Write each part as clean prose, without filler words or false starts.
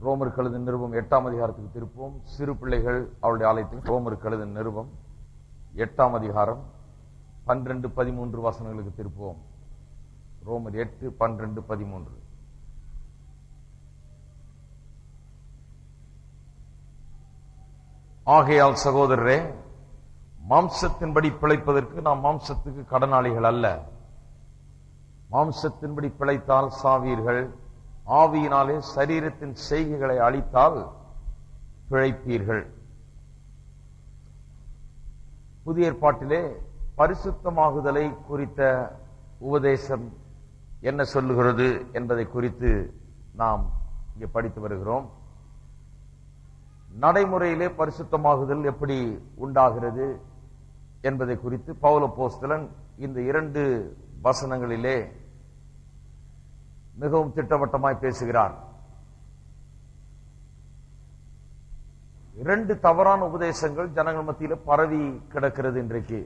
ரோமருக்கு எழுதின நிருபம் 8ஆம் அதிகாரத்துக்கு திருப்போம். சிறு பிள்ளைகள் அவருடைய ஆலயத்தில் ரோமருக்கு எழுதின நிருபம் 8ஆம் அதிகாரம் 12-13 வசனங்களுக்கு திருப்போம். ரோமர் 8:12-13. ஆகையால் சகோதரரே, மாம்சத்தின்படி பிழைப்பதற்கு நாம் மாம்சத்துக்கு கடனாளிகள் அல்ல. மாம்சத்தின்படி பிழைத்தால் சாவீர்கள், ஆவியினாலே சரீரத்தின் செய்கைகளை அழித்தால் பிழைப்பீர்கள். புதிய ஏற்பாட்டிலே பரிசுத்தமாகுதலை குறித்த உபதேசம் என்ன சொல்லுகிறது என்பதை குறித்து நாம் இங்கே படித்து வருகிறோம். நடைமுறையிலே பரிசுத்தமாகுதல் எப்படி உண்டாகிறது என்பதை குறித்து பவுல் அப்போஸ்தலன் இந்த 2 வசனங்களிலே மிகவும் திட்டவட்டமாய் பேசுகிறார். 2 தவறான உபதேசங்கள் ஜனங்கள் மத்தியில பரவி கிடக்கிறது இன்றைக்கு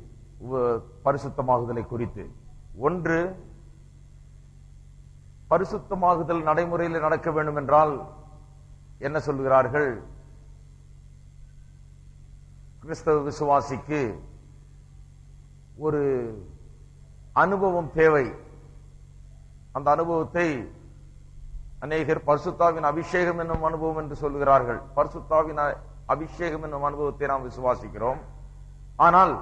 பரிசுத்தமாகுதலை குறித்து. ஒன்று, பரிசுத்தமாகுதல் நடைமுறையில் நடக்க வேண்டும் என்றால் என்ன சொல்கிறார்கள்? கிறிஸ்தவ விசுவாசிக்கு ஒரு அனுபவம் தேவை. அந்த அனுபவத்தை அநேகர் பரிசுத்தாவின் அபிஷேகம் என்னும் அனுபவம் என்று சொல்லுகிறார்கள். பரிசுத்தாவின் அபிஷேகம் என்னும் அனுபவத்தை நாம் விசுவாசிக்கிறோம். ஆனால்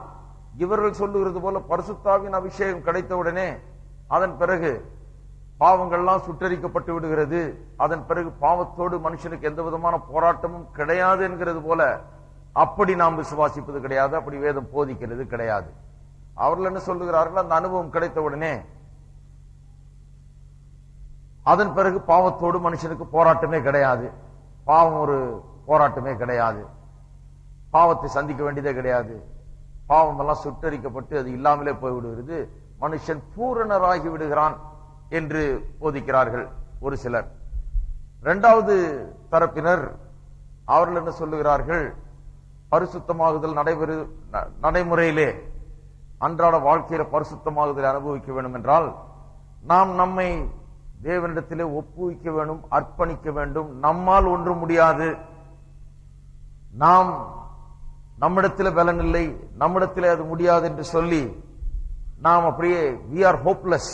இவர்கள் சொல்லுகிறது போல பரிசுத்தாவின் அபிஷேகம் கிடைத்தவுடனே அதன் பிறகு பாவங்கள்லாம் சுட்டரிக்கப்பட்டு விடுகிறது, அதன் பிறகு பாவத்தோடு மனுஷனுக்கு எந்த விதமான போராட்டமும் கிடையாது என்கிறது போல அப்படி நாம் விசுவாசிப்பது கிடையாது. அப்படி வேதம் போதிக்கிறது கிடையாது. அவர்கள் என்ன சொல்லுகிறார்கள்? அந்த அனுபவம் கிடைத்தவுடனே அதன் பிறகு பாவத்தோடு மனுஷனுக்கு போராட்டமே கிடையாது, பாவம் ஒரு போராட்டமே கிடையாது, பாவத்தை சந்திக்க வேண்டியதே கிடையாது, பாவம் எல்லாம் சுட்டரிக்கப்பட்டு அது இல்லாமலே போய்விடுகிறது, மனுஷன் பூரணராகி விடுகிறான் என்று போதிக்கிறார்கள் ஒரு சிலர். 2வது தரப்பினர் அவர்கள் என்ன சொல்லுகிறார்கள்? பரிசுத்தமாகுதல் நடைமுறையிலே அன்றாட வாழ்க்கையில பரிசுத்தமாகுதலை அனுபவிக்க வேண்டும் என்றால் நாம் நம்மை தேவனிடத்திலே ஒப்புவிக்க வேண்டும், அர்ப்பணிக்க வேண்டும். நம்மால் ஒன்று முடியாது, நாம் நம்மிடத்தில் பலன் இல்லை, நம்மிடத்திலே அது முடியாது என்று சொல்லி நாம் அப்படியே we are hopeless,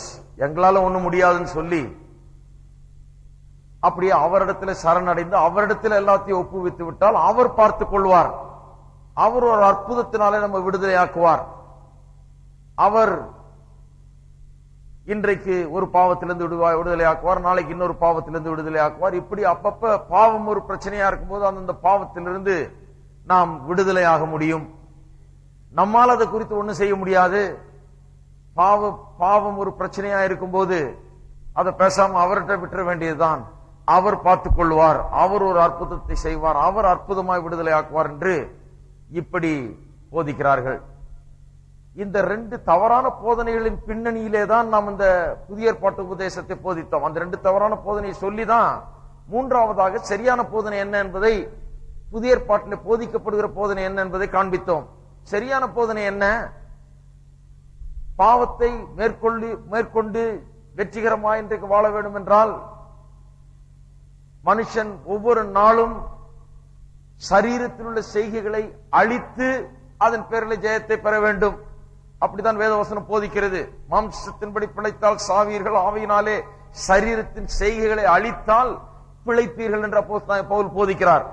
எங்களால ஒண்ணு முடியாதுன்னு சொல்லி அப்படியே அவரிடத்தில் சரணடைந்து அவரிடத்தில் எல்லாத்தையும் ஒப்புவித்து விட்டால் அவர் பார்த்துக் கொள்வார். அவர் ஒரு அற்புதத்தினாலே நம்ம விடுதலையாக்குவார். அவர் இன்றைக்கு ஒரு பாவத்திலிருந்து விடுதலையாக்குவார், நாளைக்கு இன்னொரு பாவத்திலிருந்து விடுதலையாக்குவார். இப்படி அப்பப்ப பாவம் ஒரு பிரச்சனையா இருக்கும்போது அந்த பாவத்திலிருந்து நாம் விடுதலையாக முடியும். நம்மால் அதை குறித்து ஒன்றும் செய்ய முடியாது. பாவம் ஒரு பிரச்சனையா இருக்கும்போது அதை பேசாம அவர்கிட்ட விட்டுற வேண்டியதுதான். அவர் பார்த்துக் கொள்வார், அவர் ஒரு அற்புதத்தை செய்வார், அவர் அற்புதமாய் விடுதலையாக்குவார் என்று இப்படி போதிக்கிறார்கள். இந்த 2 தவறான போதனைகளின் பின்னணியிலே தான் நாம் இந்த புதிய ஏற்பாட்டு உபதேசத்தை போதித்தோம். அந்த 2 தவறான போதனையை சொல்லிதான் 3வதாக சரியான போதனை என்ன என்பதை, புதிய ஏற்பாட்டில் போதிக்கப்படுகிற போதனை என்ன என்பதை காண்பித்தோம். சரியான போதனை என்ன? பாவத்தை மேற்கொண்டு வெற்றிகரமாய் இன்றைக்கு வாழ வேண்டும் என்றால் மனுஷன் ஒவ்வொரு நாளும் சரீரத்தில் உள்ள செய்கைகளை அழித்து அதன் பேரில் ஜெயத்தை பெற வேண்டும். அப்படித்தான் வேதவசனம் போதிக்கிறது. மாம்சத்தின்படி பிழைத்தால் சாவீர்கள், ஆவியினாலே சரீரத்தின் செய்கைகளை அழித்தால் பிழைப்பீர்கள் என்ற பவுல் போதிக்கிறார்.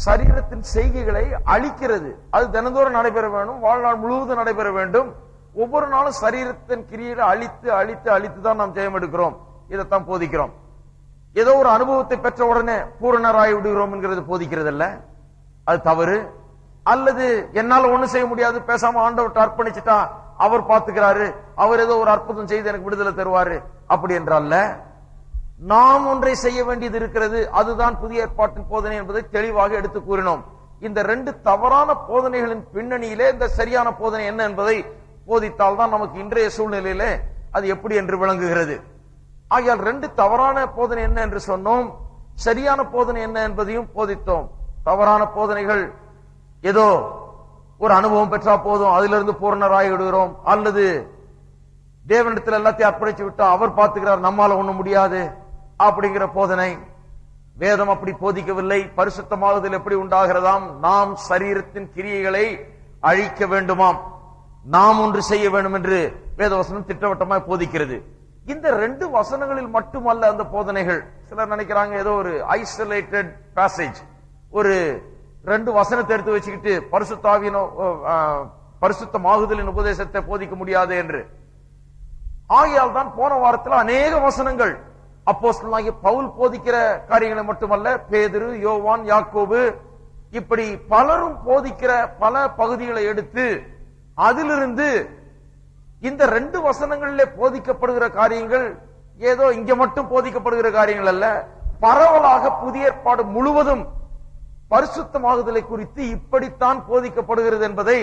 சரீரத்தின் செய்கைகளை அழிக்கிறது, அது தினந்தோறும் நடைபெற வேண்டும், வாழ்நாள் முழுவதும் நடைபெற வேண்டும். ஒவ்வொரு நாளும் சரீரத்தின் கிரியைகளை அழித்து அழித்து அழித்து தான் நாம் ஜெயம் எடுக்கிறோம். இதைத்தான் போதிக்கிறோம். ஏதோ ஒரு அனுபவத்தை பெற்ற உடனே பூரணராய் விடுகிறோம் என்கிறது போதிக்கிறது அல்ல, அது தவறு. அல்லது என்னால ஒண்ணும் செய்ய முடியாது, பேசாம ஆண்டவர்கிட்ட அர்ப்பணிச்சுட்டா அவர் பார்த்துக்கிறாரு, அவர் ஏதோ ஒரு அற்புதம் செய்து எனக்கு விடுதலை தருவாரு அப்படி என்றால, நாம் ஒன்றை செய்ய வேண்டியது இருக்கிறது. அதுதான் புதிய ஏற்பாட்டின் போதனை என்பதை தெளிவாக எடுத்து கூறினோம். இந்த 2 தவறான போதனைகளின் பின்னணியிலே இந்த சரியான போதனை என்ன என்பதை போதித்தால் தான் நமக்கு இன்றைய சூழ்நிலையிலே அது எப்படி என்று விளங்குகிறது. ஆகையால் 2 தவறான போதனை என்ன என்று சொன்னோம், சரியான போதனை என்ன என்பதையும் போதித்தோம். தவறான போதனைகள் ஏதோ ஒரு அனுபவம் பெற்றா போதும், அதிலிருந்து பூரணராகி விடுகிறோம், அல்லது தேவனிடத்தில் எல்லாத்தையும் அர்ப்பணிச்சு விட்டா அவர் பார்த்துக்கிறார், நம்மால ஒண்ணும் முடியாது அப்படிங்கிற போதனை. வேதம் அப்படி போதிக்கவில்லை. பரிசுத்தமாகுதல் எப்படி உண்டாகிறதாம்? நாம் சரீரத்தின் கிரியைகளை அழிக்க வேண்டுமாம், நாம் ஒன்று செய்ய வேண்டும் என்று வேதவசனம் திட்டவட்டமாய் போதிக்கிறது. இந்த 2 வசனங்களில் மட்டுமல்ல அந்த போதனைகள். சிலர் நினைக்கிறாங்க ஏதோ ஒரு ஐசோலேட்டட் பேசேஜ், ஒரு 2 வசனத்தை எடுத்து வச்சுக்கிட்டு பரிசுத்தமாகுதலின் உபதேசத்தை போதிக்க முடியாது என்று. ஆகையால் தான் போன வாரத்தில் அநேக வசனங்கள் அப்போஸ்தலனாகிய பவுல் போதிக்கிற காரியங்களை மட்டுமல்ல, பேதுரு, யோவான், யாக்கோபு இப்படி பலரும் போதிக்கிற பல பகுதிகளை எடுத்து அதிலிருந்து இந்த 2 வசனங்களிலே போதிக்கப்படுகிற காரியங்கள் ஏதோ இங்க மட்டும் போதிக்கப்படுகிற காரியங்கள் அல்ல, பரவலாக புதிய ஏற்பாடு முழுவதும் பரிசுத்தமாகுதலை குறித்து இப்படித்தான் போதிக்கப்படுகிறது என்பதை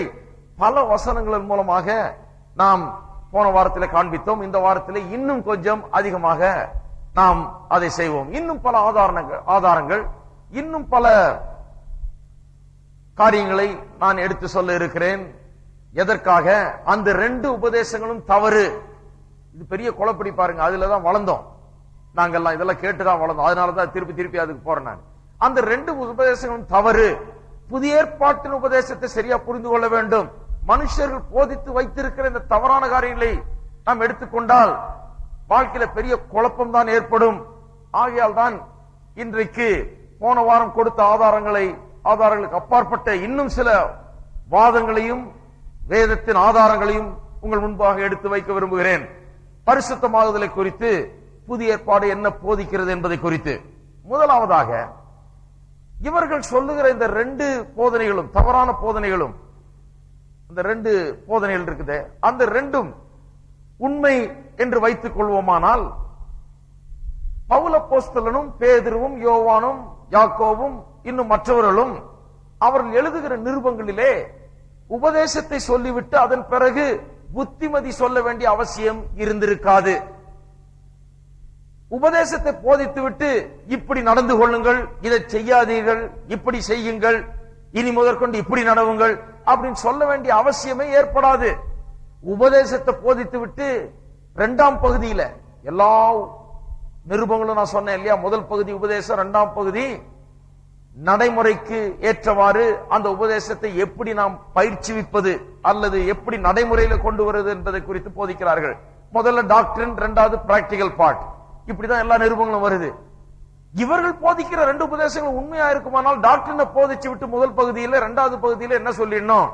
பல வசனங்களின் மூலமாக நாம் போன வாரத்தில் காண்பித்தோம். இந்த வாரத்தில் இன்னும் கொஞ்சம் அதிகமாக நாம் அதை செய்வோம். இன்னும் பல ஆதாரங்கள் இன்னும் பல காரியங்களை நான் எடுத்து சொல்ல இருக்கிறேன். எதற்காக? அந்த 2 உபதேசங்களும் தவறு. இது பெரிய குழப்படி பாருங்க. அதுலதான் வளர்ந்தோம் நாங்கெல்லாம், இதெல்லாம் கேட்டுதான் வளர்ந்தோம். அதனாலதான் திருப்பி திருப்பி அதுக்கு போறேன் நான். அந்த 2 உபதேசங்களும் தவறு. புதிய ஏற்பாட்டின் உபதேசத்தை சரியா புரிந்து கொள்ள வேண்டும். மனுஷர்கள் போதித்து வைத்திருக்கிற இந்த தவறான காரியங்களை நாம் எடுத்துக்கொண்டால் வாழ்க்கையில பெரிய குழப்பம் தான் ஏற்படும். ஆகையால் தான் இன்றைக்கு போன வாரம் கொடுத்த ஆதாரங்களுக்கு அப்பாற்பட்ட இன்னும் சில வாதங்களையும் வேதத்தின் ஆதாரங்களையும் உங்கள் முன்பாக எடுத்து வைக்க விரும்புகிறேன். பரிசுத்தமாகுதலை குறித்து புதிய ஏற்பாடு என்ன போதிக்கிறது என்பதை குறித்து. முதலாவதாக, இவர்கள் சொல்லுகிற இந்த 2 போதனைகளும் தவறான போதனைகளும், அந்த 2 போதனைகள் இருக்குது, அந்த 2ம் உண்மை என்று வைத்துக் கொள்வோமானால், பவுல் அப்போஸ்தலனும் பேதுருவும் யோவானும் யாக்கோவும் இன்னும் மற்றவர்களும் அவர்கள் எழுதுகிற நிருபங்களிலே உபதேசத்தை சொல்லிவிட்டு அதன் பிறகு புத்திமதி சொல்ல வேண்டிய அவசியம் இருந்திருக்காது. உபதேசத்தை போதித்துவிட்டு இப்படி நடந்து கொள்ளுங்கள், இதை செய்யாதீர்கள், இப்படி செய்யுங்கள், இனி முதற்கொண்டு இப்படி நடவுங்கள் அப்படின்னு சொல்ல வேண்டிய அவசியமே ஏற்படாது. உபதேசத்தை போதித்து விட்டு 2ஆம் பகுதியில எல்லா நிருபங்களும் நான் சொன்னேன் இல்லையா, முதல் பகுதி உபதேசம், 2ஆம் பகுதி நடைமுறைக்கு ஏற்றவாறு அந்த உபதேசத்தை எப்படி நாம் பயிற்சிவிப்பது அல்லது எப்படி நடைமுறையில கொண்டு வருவது என்பதை குறித்து போதிக்கிறார்கள். முதல்ல டாக்டரின், 2வது பிராக்டிகல் பார்ட். இப்படிதான் எல்லா நிருபங்களும் வருது. இவர்கள் போதிக்கிற 2 உபதேசங்கள் உண்மையா இருக்குமானால் டாக்டரினை போதிச்சு விட்டு முதல் பகுதியில 2வது பகுதியில என்ன சொல்லிடணும்?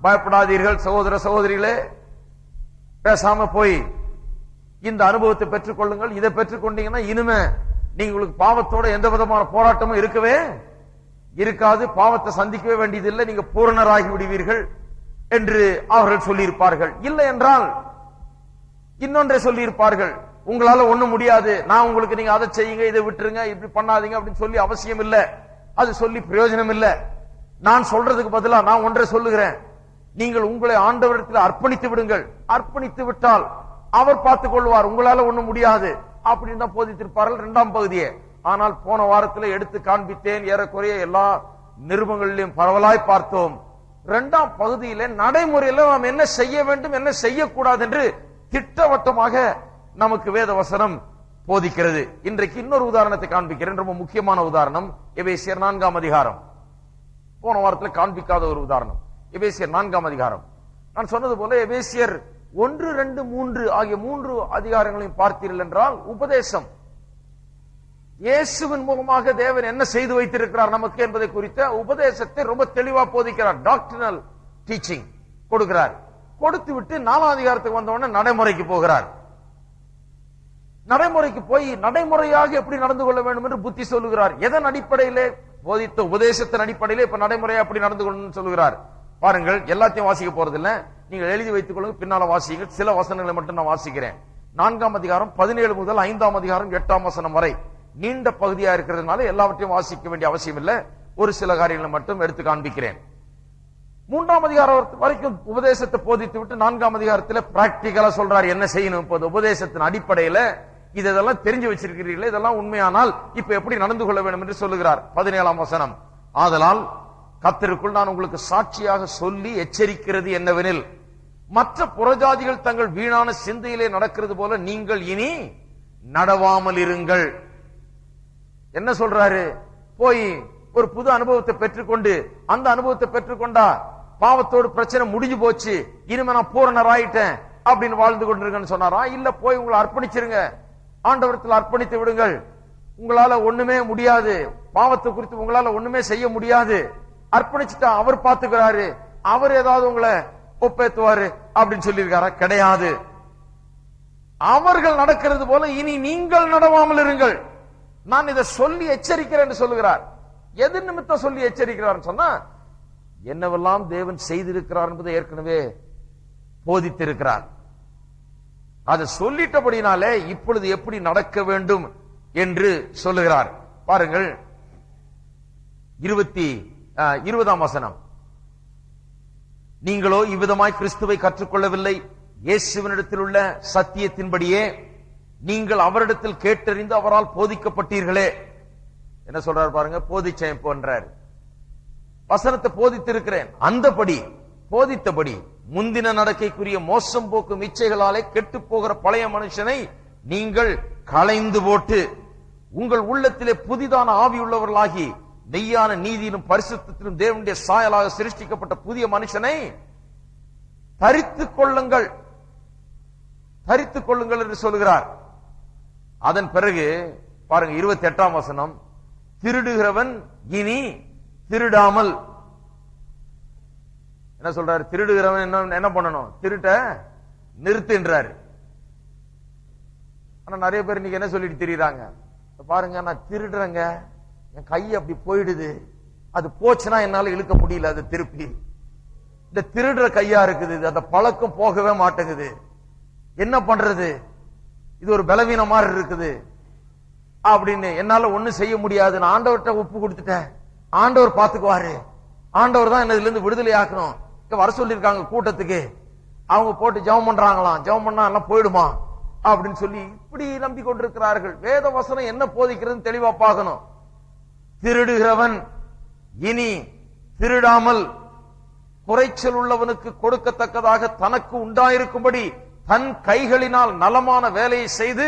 பயப்படாதீர்கள் சகோதர சகோதரிகளே, பேசாம போய் இந்த அனுபவத்தை பெற்றுக் கொள்ளுங்கள். இதை பெற்றுக் கொண்டீங்கன்னா இனிமே உங்களுக்கு பாவத்தோட எந்த விதமான போராட்டமும் இருக்கவே இருக்காது, பாவத்தை சந்திக்கவே வேண்டியதில்லை, நீங்க பூரணராகி விடுவீர்கள் என்று அவர்கள் சொல்லியிருப்பார்கள். இல்லை என்றால் இன்னொன்றை சொல்லியிருப்பார்கள், உங்களால ஒண்ணும் முடியாது, நான் உங்களுக்கு நீங்க அதை செய்யுங்க, இதை விட்டுருங்க, இப்படி பண்ணாதீங்க அப்படின்னு சொல்லி அவசியம் இல்லை, அது சொல்லி பிரயோஜனம் இல்லை. நான் சொல்றதுக்கு பதிலா நான் ஒன்றை சொல்லுகிறேன், நீங்கள் உங்களை ஆண்டவரிடத்தில் அர்ப்பணித்து விடுங்கள், அர்ப்பணித்து விட்டால் அவர் பார்த்துக் கொள்வார், உங்களால ஒண்ணும் முடியாது அப்படின்னு தான் போதித்திருப்பார்கள் 2ஆம் பகுதியே. ஆனால் போன வாரத்தில் எடுத்து காண்பித்தேன், ஏறக்குறைய எல்லா நிருபங்களிலும் பரவலாய் பார்த்தோம். 2ஆம் பகுதியில நடைமுறையில நாம் என்ன செய்ய வேண்டும், என்ன செய்யக்கூடாது என்று திட்டவட்டமாக நமக்கு வேத வசனம் போதிக்கிறது. இன்றைக்கு இன்னொரு உதாரணத்தை காண்பிக்கிறேன், ரொம்ப முக்கியமான உதாரணம். எபேசியர் 4ஆம் அதிகாரம். போன வாரத்தில் காண்பிக்காத ஒரு உதாரணம். எபேசியர் 4ஆம் அதிகாரம். நான் சொன்னது போல எபேசியர் 1, 2, 3 ஆகிய 3 அதிகாரங்களையும் பார்த்தீர்கள் என்றால் உபதேசம், இயேசுவின் மூலமாக தேவன் என்ன செய்து வைத்திருக்கிறார் நமக்கு என்பதை குறித்த உபதேசத்தை ரொம்ப தெளிவா போதிக்கிறார். டாக்டரினல் டீச்சிங் கொடுக்கிறார். கொடுத்து விட்டு 4ஆம் அதிகாரத்துக்கு வந்தவுடனே நடைமுறைக்கு போகிறார். நடைமுறைக்கு போய் நடைமுறையாக எப்படி நடந்து கொள்ள வேண்டும் என்று புத்தி சொல்லுகிறார். எதன் அடிப்படையிலே? போதித்த உபதேசத்தின் அடிப்படையிலே இப்ப நடைமுறையா எப்படி நடந்து கொள்ளணும்னு சொல்லுகிறார். பாருங்கள், எல்லாத்தையும் வாசிக்க போறதில்லை, நீங்கள் எழுதி வைத்துக் கொள்ளுங்க, பின்னால வாசிங்க. சில வசனங்களை மட்டும் நான் வாசிக்கிறேன். 4ஆம் அதிகாரம் 17 முதல் 5ஆம் அதிகாரம் 8ஆம் வசனம் வரை நீண்ட பகுதியா இருக்கிறதுனால எல்லாவற்றையும் வாசிக்க வேண்டிய அவசியம் இல்லை. ஒரு சில காரியங்களை மட்டும் எடுத்து காண்பிக்கிறேன். 3ஆம் அதிகாரம் வரைக்கும் உபதேசத்தை போதித்து விட்டு 4ஆம் அதிகாரத்தில் பிராக்டிகலா சொல்றார் என்ன செய்யணும். இப்போது உபதேசத்தின் அடிப்படையில இதெல்லாம் தெரிஞ்சு வச்சிருக்கிறீர்களே, இதெல்லாம் உண்மையானால் இப்ப எப்படி நடந்து கொள்ள வேண்டும் என்று சொல்லுகிறார். 17ஆம் வசனம், ஆதலால் கர்த்தருக்குள் நான் உங்களுக்கு சாட்சியாக சொல்லி எச்சரிக்கிறது என்னவெனில், மற்ற புறஜாதிகள் தங்கள் வீணான சிந்தையிலே நடக்கிறது போல நீங்கள் இனி நடவாமல் இருங்கள். என்ன சொல்றாரு? போய் ஒரு புது அனுபவத்தை பெற்றுக்கொண்டு, அந்த அனுபவத்தை பெற்றுக்கொண்டா பாவத்தோடு பிரச்சனை முடிஞ்சு போச்சு, இனிமே நான் பூரணராயிட்டேன் அப்படின்னு வாழ்ந்து கொண்டிருக்கேன்னு சொன்னாரா? இல்ல, போய் உங்களை அர்ப்பணிச்சிருங்க, ஆண்டவரத்தில் அர்ப்பணித்து விடுங்கள், உங்களால ஒண்ணுமே முடியாது, பாவத்தை குறித்து உங்களால ஒண்ணுமே செய்ய முடியாது, அர்ப்பணிச்சுட்டா அவர் பாத்துக்கிறாரு, அவர் ஏதாவது உங்களை ஒப்பேத்துவாரு அப்படின்னு சொல்லியிருக்காரா? கிடையாது. அவர்கள் நடக்கிறது போல இனி நீங்கள் நடவாமல் இருங்கள், நான் இதை சொல்லி எச்சரிக்கிறேன் சொல்லுகிறார். எது நிமித்தம் சொல்லி எச்சரிக்கிறார் சொன்னா, என்னவெல்லாம் தேவன் செய்திருக்கிறார் என்பதை ஏற்கனவே போதித்திருக்கிறார். அதை சொல்லிட்டபடினாலே இப்பொழுது எப்படி நடக்க வேண்டும் என்று சொல்லுகிறார். பாருங்கள் 20ஆம் வசனம். நீங்களோ இவ்விதமாய் கிறிஸ்துவை கற்றுக்கொள்ளவில்லை, இயேசுவினிடத்தில் உள்ள சத்தியத்தின்படியே நீங்கள் அவரிடத்தில் கேட்டறிந்து அவரால் போதிக்கப்பட்டீர்களே. என்ன சொல்றாரு பாருங்க, போதிச்சேன் போன்றார். வசனத்தை போதித்திருக்கிறேன், அந்தபடி போதித்தபடி முந்தின நடக்கைக்குரிய மோசம் போக்கும் இச்சைகளாலே கெட்டு போகிற பழைய மனுஷனை நீங்கள் களைந்து போட்டு உங்கள் உள்ளத்திலே புதிதான ஆவியுள்ளவர்களாகி மெய்யான நீதியிலும் பரிசுத்தத்திலும் தேவனுடைய சாயலாக சிருஷ்டிக்கப்பட்ட புதிய மனுஷனை தரித்துக் கொள்ளுங்கள், தரித்துக் கொள்ளுங்கள் என்று சொல்கிறார். அதன் பிறகு பாருங்க 28ஆம் வசனம், திருடுகிறவன் இனி திருடாமல். என்ன சொல்றாரு? திருடுகிறவன் என்ன பண்ணணும்? திருட்ட நிறுத்துன்றாரு. ஆனா நிறைய பேர் இன்னைக்கு என்ன சொல்லிட்டு திரியுறாங்க, பாருங்க நான் திருடுறேங்க, என் கை அப்படி போயிடுது, அது போச்சுன்னா என்னால இழுக்க முடியல, அது திருப்பி இந்த திருடுற கையா இருக்குது, அந்த பழக்கம் போகவே மாட்டேங்குது, என்ன பண்றது, இது ஒரு பலவீன மாதிரி இருக்குது அப்படின்னு, என்னால ஒண்ணும் செய்ய முடியாது, நான் ஆண்டவர்கிட்ட ஒப்பு கொடுத்துட்டேன், ஆண்டவர் பாத்துக்குவாரு, ஆண்டவர் தான் என்ன இதுல இருந்து விடுதலை ஆக்கணும், வர சொல்லிருக்காங்க கூட்டத்துக்கு, அவங்க போட்டு ஜெபம் பண்றாங்களாம், ஜெபம் பண்ணா எல்லாம் போயிடுமா அப்படின்னு சொல்லி இப்படி நம்பி கொண்டிருக்கிறார்கள். வேத வசனம் என்ன போதிக்கிறது தெளிவா பார்க்கணும். திருடுகிறவன் இனி திருடாமல் குறைச்சல் உள்ளவனுக்கு கொடுக்கத்தக்கதாக தனக்கு உண்டாயிருக்கும்படி தன் கைகளினால் நலமான வேலையை செய்து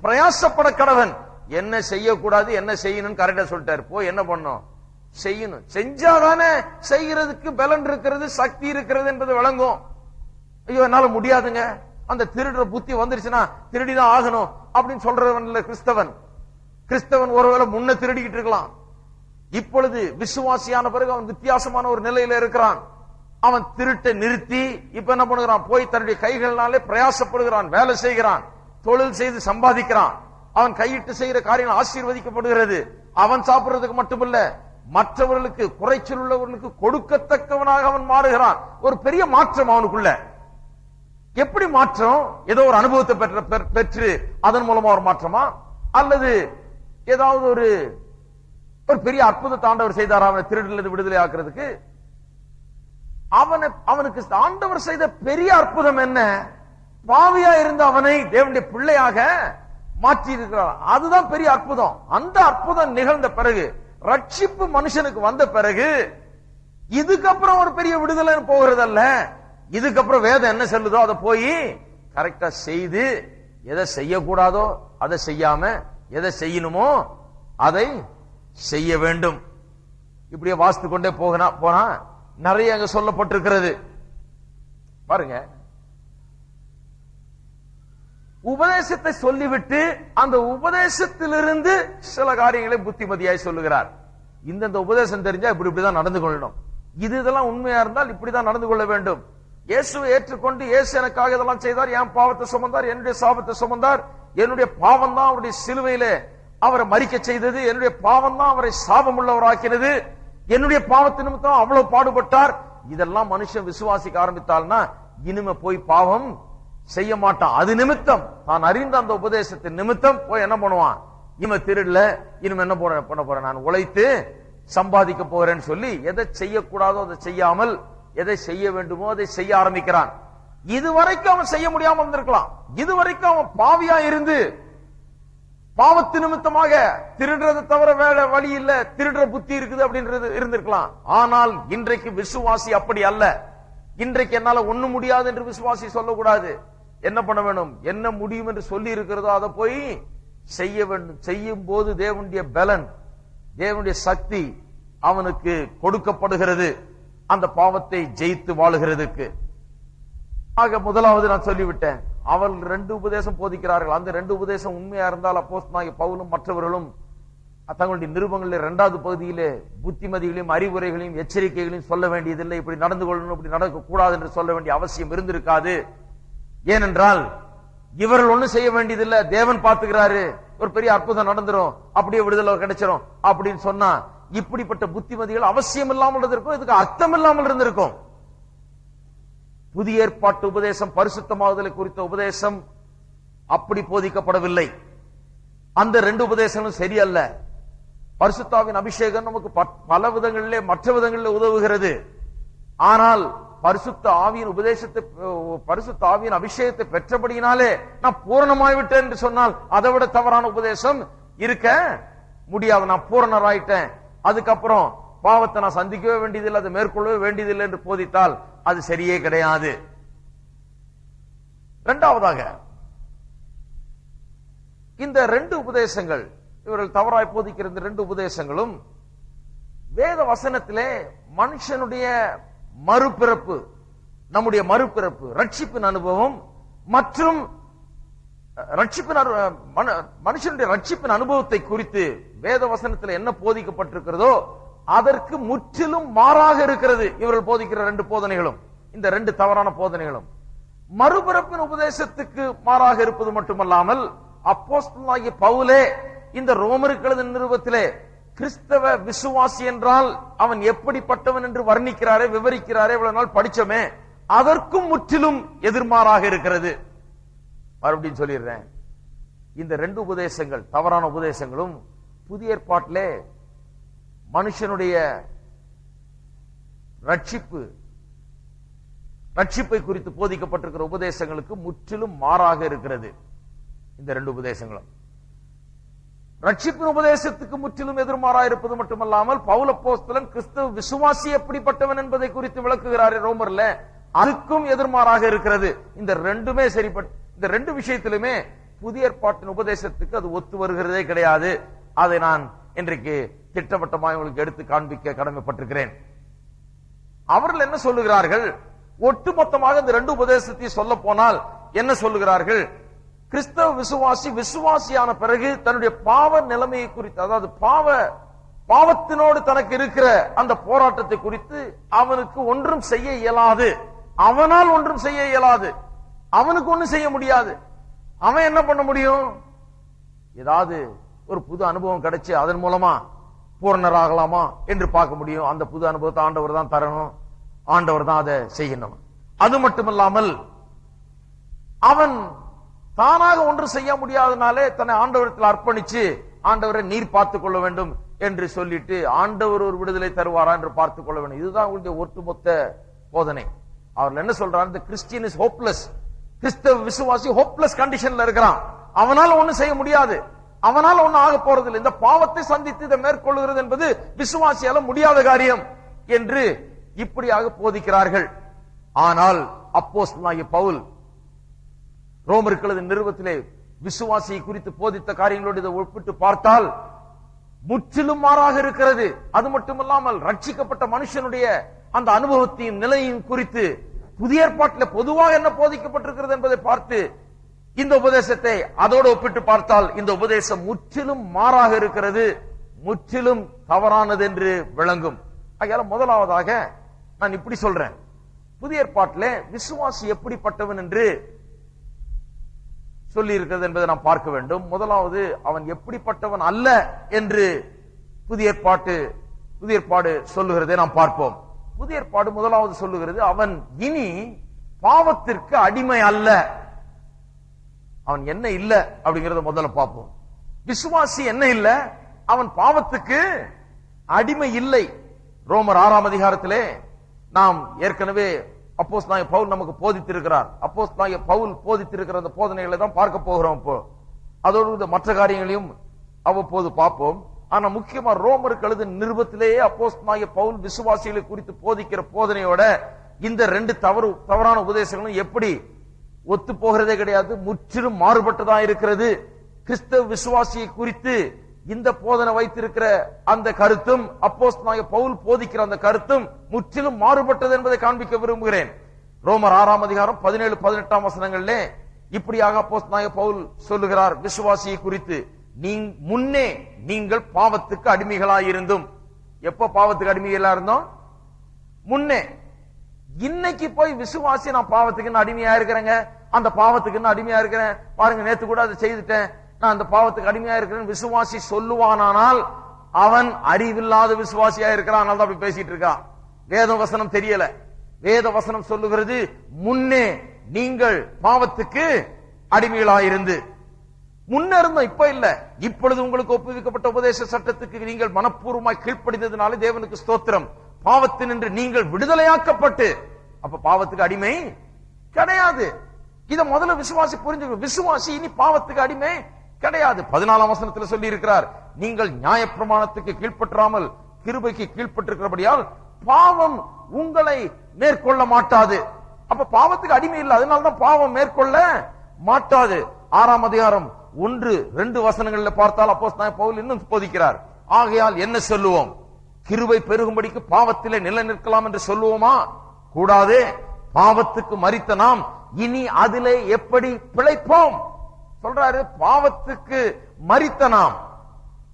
பிரயாசப்பட கடவன். என்ன செய்யக்கூடாது, என்ன செய்யணும் கரெக்டா சொல்லிட்டாரு. போய் என்ன பண்ணும், செய்யணும். செஞ்சாதானே செய்கிறதுக்கு பலன் இருக்கிறது, சக்தி இருக்கிறது என்பது விளங்கும். ஐயோ என்னால முடியாதுங்க, அந்த திருடுற புத்தி வந்துருச்சுன்னா திருடிதான் ஆகணும் அப்படின்னு சொல்றவன் இல்ல கிறிஸ்தவன். கிறிஸ்தவன் ஒருவேளை முன்ன திருடிக்கிட்டு இருக்கலாம், இப்பொழுது விசுவாசியான பிறகு அவன் வித்தியாசமான ஒரு நிலையில இருக்கிறான். அவன் திருட்டை நிறுத்தி இப்ப என்ன பண்ணுகிறான், போய் தன்னுடைய கைகளினாலே பிரயாசப்படுகிறான், வேலை செய்கிறான், தொழில் செய்து சம்பாதிக்கிறான். அவன் கையிட்டு செய்கிற காரியம் ஆசீர்வதிக்கப்படுகிறது. அவன் சாப்பிடுறதுக்கு மட்டுமல்ல, மற்றவர்களுக்கு குறைச்சல் உள்ளவர்களுக்கு கொடுக்கத்தக்கவனாக அவன் மாறுகிறான். ஒரு பெரிய மாற்றம் அவனுக்குள்ள. எப்படி மாற்றம்? ஏதோ ஒரு அனுபவத்தை பெற்று அதன் மூலமா ஒரு மாற்றமா, அல்லது ஏதாவது ஒரு பெரிய அற்புதத்தை ஆண்டவர் செய்தார் அவனை திருடிலிருந்து விடுதலை ஆக்குறதுக்கு? அவனுக்கு ஆண்டவர் செய்த பெரிய அற்புதம் என்ன? பாவியா இருந்த அவனை தேவனுடைய பிள்ளையாக மாற்றி இருக்கிறார். அதுதான் பெரிய அற்புதம். அந்த அற்புதம் நிகழ்ந்த பிறகு, ரட்சிப்பு மனுஷனுக்கு வந்த பிறகு, இதுக்கப்புறம் ஒரு பெரிய விடுதலை போகிறதல்ல. இதுக்கப்புறம் வேதம் என்ன சொல்லுதோ அதை போய் கரெக்டா செய்து, எதை செய்யக்கூடாதோ அதை செய்யாம எதை செய்யணுமோ அதை செய்ய வேண்டும். இப்படியே வாசித்து கொண்டே போனா நிறைய அங்க சொல்லப்பட்டிருக்கிறது. பாருங்க, உபதேசத்தை சொல்லிவிட்டு அந்த உபதேசத்திலிருந்து சில காரியங்களை புத்திமதியாய் சொல்லுகிறார். இந்த உபதேசம் தெரிஞ்சா இப்படிதான் நடந்து கொள்ளணும், இதெல்லாம் உண்மையா இருந்தால் இப்படிதான் நடந்து கொள்ள வேண்டும். இயேசுவை ஏற்றுக்கொண்டு இயேசு எனக்காக இதெல்லாம் செய்தார், என் பாவத்தை சுமந்தார், என்னுடைய சாபத்தை சுமந்தார், என்னுடைய பாவம் தான் அவருடைய சிலுவையிலே அவரை மரிக்க செய்தது, என்னுடைய பாவம் தான் அவரை சாபம் உள்ளவராக்கினது, என்னுடைய பாவத்து நிமித்தம் அவ்வளவு பாடுபட்டார். இதெல்லாம் மனுஷன் விசுவாசிக்க ஆரம்பித்தால்னா இனிமே போய் பாவம் செய்ய மாட்டான். அது நிமித்தம் தான் அறிந்த அந்த உபதேசத்தின் நிமித்தம் போய் என்ன பண்ணுவான், இனிமே திருடல, இனிமே என்ன பண்ண போறேன், நான் உழைத்து சம்பாதிக்க போறேன்னு சொல்லி எதை செய்யக்கூடாதோ அதை செய்யாமல் எதை செய்ய வேண்டுமோ அதை செய்ய ஆரம்பிக்கிறான். இதுவரைக்கும் அவன் செய்ய முடியாம இருந்திருக்கலாம். இதுவரைக்கும் அவன் பாவியா இருந்து பாவத்து நிமித்தமாக திருடுறதை தவிர வேற வழி இல்ல, திருடுற புத்தி இருக்குது அப்படின்றது இருந்திருக்கலாம். ஆனால் இன்றைக்கு விசுவாசி அப்படி அல்ல. இன்றைக்கு என்னால ஒண்ணு முடியாது என்று விசுவாசி சொல்லக்கூடாது. என்ன பண்ண வேணும், என்ன முடியும் என்று சொல்லி இருக்கிறதோ அதை போய் செய்ய வேண்டும். செய்யும் போது தேவனுடைய பலன், தேவனுடைய சக்தி அவனுக்கு கொடுக்கப்படுகிறது, அந்த பாவத்தை ஜெயித்து வாழுகிறதுக்கு. ஆக முதலாவது நான் சொல்லிவிட்டேன், அவர்கள் 2 உபதேசம் போதிக்கிறார்கள். அந்த 2 உபதேசம் உண்மையா இருந்தால் அப்போஸ்தலனாகிய பவுலும் மற்றவர்களும் தங்களுடைய நிருபங்களில் 2வது பகுதியிலே புத்திமதிகளையும் அறிவுரைகளையும் எச்சரிக்கைகளையும் சொல்ல வேண்டியதில்லை. இப்படி நடந்து கொள்ளணும், இப்படி நடக்க கூடாது என்று சொல்ல வேண்டிய அவசியம் இருந்திருக்காது. ஏனென்றால் இவர்கள் ஒண்ணும் செய்ய வேண்டியதில்லை, தேவன் பார்த்துக்கிறாரு, ஒரு பெரிய அற்புதம் நடந்துரும், அப்படியே விடுதலை கிடைச்சிரும் அப்படின்னு சொன்னா இப்படிப்பட்ட புத்திமதிகள் அவசியம் இல்லாமல் இருந்திருக்கும், இதுக்கு அர்த்தம் இல்லாமல் இருந்திருக்கும். புதிய ஏற்பாட்டு உபதேசம், பரிசுத்தமாகுதலை குறித்த உபதேசம் அப்படி போதிக்கப்படவில்லை. அந்த 2 உபதேசங்களும் சரியல்ல. பரிசுத்தாவின் அபிஷேகம் நமக்கு பல விதங்களிலே மற்ற விதங்களிலே உதவுகிறது. ஆனால் பரிசுத்த ஆவியின் உபதேசத்தை, பரிசுத்த ஆவியின் அபிஷேகத்தை பெற்றபடியினாலே நான் பூரணமாய்விட்டேன் என்று சொன்னால் அதை விட தவறான உபதேசம் இருக்க முடியாது. நான் பூரணராயிட்டேன், அதுக்கப்புறம் பாவத்தை நான் சந்திக்கவே வேண்டியதில்லை, அதை மேற்கொள்ளவே வேண்டியதில்லை என்று போதித்தால் அது சரியே கிடையாது. இரண்டாவதாக, இந்த 2 உபதேசங்கள், இவர்கள் தவறாய் போதிக்கிற இந்த 2 உபதேசங்களும் வேத வசனத்திலே மனுஷனுடைய மறுபிறப்பு, நம்முடைய மறுபிறப்பு, ரட்சிப்பின் அனுபவம் மற்றும் மனுஷனுடைய ரட்சிப்பின் அனுபவத்தை குறித்து வேத வசனத்தில் என்ன போதிக்கப்பட்டிருக்கிறதோ அதற்கு முற்றிலும் மாறாக இருக்கிறது இவர்கள் போதிக்கிற 2 போதனைகளும். இந்த 2 தவறான போதனைகளும் மறுபிறப்பின் உபதேசத்துக்கு மாறாக இருப்பது மட்டுமல்லாமல், அப்போஸ்தலனாகிய பவுலே இந்த ரோமருக்கு எழுதின நிருபத்திலே கிறிஸ்தவ விசுவாசி என்றால் அவன் எப்படிப்பட்டவன் என்று வர்ணிக்கிறாரே, விவரிக்கிறாரே, இவ்வளவு நாள் படிச்சோமே, அதற்கும் முற்றிலும் எதிர்மாறாக இருக்கிறது. மறுபடியும் சொல்லிடுறேன், இந்த 2 உபதேசங்கள், தவறான உபதேசங்களும் புதிய ஏற்பாட்டிலே மனுஷனுடைய ரட்சிப்பை குறித்து போதிக்கப்பட்டிருக்கிற உபதேசங்களுக்கு முற்றிலும் மாறாக இருக்கிறது. இந்த 2 உபதேசங்களும் ரட்சிப்பின் உபதேசத்துக்கு முற்றிலும் எதிர்மாறாக இருப்பது மட்டுமல்லாமல், பவுல் அப்போஸ்தலன் கிறிஸ்தவ விசுவாசி எப்படிப்பட்டவன் என்பதை குறித்து விளக்குகிறார் ரோமர்ல, அதுக்கும் எதிர்மாறாக இருக்கிறது. இந்த 2மே சரிப்பட்டு, இந்த 2 விஷயத்திலுமே புதிய ஏற்பாட்டின் உபதேசத்துக்கு அது ஒத்து வருகிறதே கிடையாது. அதை நான் இன்றைக்கு திட்டவட்டமாக உங்களுக்கு எடுத்து காண்பிக்க கடமைப்பட்டிருக்கிறேன். அவர்கள் என்ன சொல்லுகிறார்கள்? ஒட்டுமொத்தமாக இந்த 2 உபதேசத்தை சொல்ல போனால் என்ன சொல்லுகிறார்கள்? கிறிஸ்தவ விசுவாசியான பிறகு தன்னுடைய பாவ நிலைமையை குறித்து, அதாவது பாவத்தினோடு தனக்கு இருக்கிற அந்த போராட்டத்தை குறித்து அவனுக்கு ஒன்றும் செய்ய இயலாது, அவனால் ஒன்றும் செய்ய இயலாது, அவனுக்கு ஒன்றும் செய்ய முடியாது. அவன் என்ன பண்ண முடியும்? ஏதாவது ஒரு புது அனுபவம் கிடைச்சு அதன் மூலமா பூரணராகலாமா என்று பார்க்க முடியும். அந்த புது அனுபவத்தை ஆண்டவர் தான் தரணும், ஆண்டவர் தான் அதை செய்யணும். அது மட்டுமல்லாமல் அவன் தானாக ஒன்று செய்ய முடியாதனாலே தன்னை ஆண்டவரத்தில் அர்ப்பணிச்சு, ஆண்டவரை நீர் பார்த்துக் கொள்ள வேண்டும் என்று சொல்லிட்டு ஆண்டவர் ஒரு விடுதலை தருவாரா என்று பார்த்துக் கொள்ள வேண்டும். இதுதான் உங்களுடைய ஒட்டுமொத்த போதனை. அவர்கள் என்ன சொல்றாங்க? இந்த கிறிஸ்டியன் இஸ் ஹோப்லெஸ், கிறிஸ்தவ விசுவாசி ஹோப்லெஸ் கண்டிஷன்ல இருக்கிறான், அவனால ஒண்ணும் செய்ய முடியாது, அவனால ஒண்ணும் ஆக போறதில்லை, இந்த பாவத்தை சந்தித்து இதை மேற்கொள்கிறது என்பது விசுவாசியால முடியாத காரியம் என்று இப்படியாக போதிக்கிறார்கள். ஆனால் அப்போஸ்தலனாகிய பவுல் ரோமருக்கு எழுதின நிருபத்திலே விசுவாசியை குறித்து போதித்த காரியங்களோடு இதை ஒப்பிட்டு பார்த்தால் முற்றிலும் மாறாக இருக்கிறது. அது மட்டுமல்லாமல் ரட்சிக்கப்பட்ட மனுஷனுடைய அந்த அனுபவத்தையும் நிலையும் குறித்து புதிய ஏற்பாட்டில் பொதுவாக என்ன போதிக்கப்பட்டிருக்கிறது என்பதை பார்த்து இந்த உபதேசத்தை அதோடு ஒப்பிட்டு பார்த்தால் இந்த உபதேசம் முற்றிலும் மாறாக இருக்கிறது, முற்றிலும் தவறானது என்று விளங்கும். ஆகையால முதலாவதாக நான் இப்படி சொல்றேன், புதிய ஏற்பாட்டிலே விசுவாசி எப்படிப்பட்டவன் என்று சொல்லி இருக்கிறது என்பதை நாம் பார்க்க வேண்டும். முதலாவது, அவன் எப்படிப்பட்டவன் அல்ல என்று புதிய ஏற்பாடு சொல்லுகிறதை நாம் பார்ப்போம். புதிய ஏற்பாடு முதலாவது சொல்லுகிறது, அவன் இனி பாவத்திற்கு அடிமை அல்ல. அவன் என்ன இல்ல அப்படிங்கறத முதல்ல பார்ப்போம். விசுவாசி என்ன இல்ல? அவன் பாவத்துக்கு அடிமை இல்லை. ரோமர் 6ஆம் அதிகாரத்திலே நாம் ஏற்கனவே அப்போஸ்தலனாகிய பவுல் நமக்கு போதித்திருக்கிறார். அப்போஸ்தலனாகிய பவுல் போதித்திருக்கிற அந்த போதனைகளை தான் பார்க்க போகிறோம். இப்போ அதோடு மற்ற காரியங்களையும் அவ்வப்போது பார்ப்போம். ஆனா முக்கியமா ரோமருக்கு எழுதின நிருபத்திலேயே அப்போஸ்தலனாகிய பவுல் விசுவாசிகளை குறித்து போதிக்கிற போதனையோட இந்த 2 தவறான உபதேசங்களும் எப்படி ஒத்து போகிறதே கிடையாது, முற்றிலும் மாறுபட்டதா இருக்கிறது. கிறிஸ்தவ விசுவாசியை குறித்து இந்த போதனை வைத்திருக்கிற அந்த கருத்தும் அப்போஸ்தலனாகிய பவுல் போதிக்கிற அந்த கருத்தும் முற்றிலும் மாறுபட்டது என்பதை காண்பிக்க விரும்புகிறேன். ரோமர் 6ஆம் அதிகாரம் 17-18 வசனங்களிலே இப்படியாக அப்போஸ்தலனாகிய பவுல் சொல்லுகிறார் விசுவாசியை குறித்து, முன்னே நீங்கள் பாவத்துக்கு அடிமைகளாயிருந்தும். எப்ப பாவத்துக்கு அடிமைகளா இருந்தோம்? முன்னே. இன்னைக்கு போய் விசுவாசி நான் பாவத்துக்கு அடிமையா இருக்கிறேங்க, அந்த பாவத்துக்கு அடிமையா இருக்கிறேன், பாருங்க நேத்து கூட அதை செய்துட்டேன், நான் அந்த பாவத்துக்கு அடிமையா இருக்கிறேன் விசுவாசி சொல்லுவானால் அவன் அறிவில்லாத விசுவாசியா இருக்கிறான். அதனால அப்படி பேசிட்டு இருக்கான். வேத வசனம் தெரியல. வேத வசனம் சொல்லுகிறது முன்னே நீங்கள் பாவத்துக்கு அடிமைகளாயிருந்து. முன்ன இருந்தோம், இப்ப இல்ல. இப்பொழுது உங்களுக்கு ஒப்புவிக்கப்பட்ட உபதேச சட்டத்துக்கு நீங்கள் மனப்பூர்வமாய் கீழ்ப்படிந்ததுனால தேவனுக்கு ஸ்தோத்திரம். பாவத்தினின்று நீங்கள் விடுதலையாக்கப்பட்டு, அப்ப பாவத்துக்கு அடிமை கிடையாது. இத முதல்ல விசுவாசி புரிஞ்சுக்கணும். விசுவாசி இனி பாவத்துக்கு அடிமை கிடையாது. 14ஆம் வசனத்தில் சொல்லி இருக்கிறார், நீங்கள் நியாயப்பிரமாணத்துக்கு கீழ்ப்பற்றாமல் கிருபைக்கு கீழ்ப்பட்டிருக்கிறபடியால் பாவம் உங்களை மேற்கொள்ள மாட்டாது. அப்ப பாவத்துக்கு அடிமை இல்லை, அதனாலதான் பாவம் மேற்கொள்ள மாட்டாது. 6ஆம் அதிகாரம் 1-2 வசனங்களில் பார்த்தால் அப்போஸ்தலனாகிய பவுல் இன்னும் போதிக்கிறார். ஆகையால் என்ன சொல்லுவோம்? கிருபை பெருகும்படிக்கு பாவத்திலே நிலை நிற்கலாம் என்று சொல்லுவோமா? கூடாது. பாவத்துக்கு மரித்த நாம் இனி அதிலே எப்படி பிழைப்போம் சொல்றாரு. பாவத்துக்கு மரித்த நாம்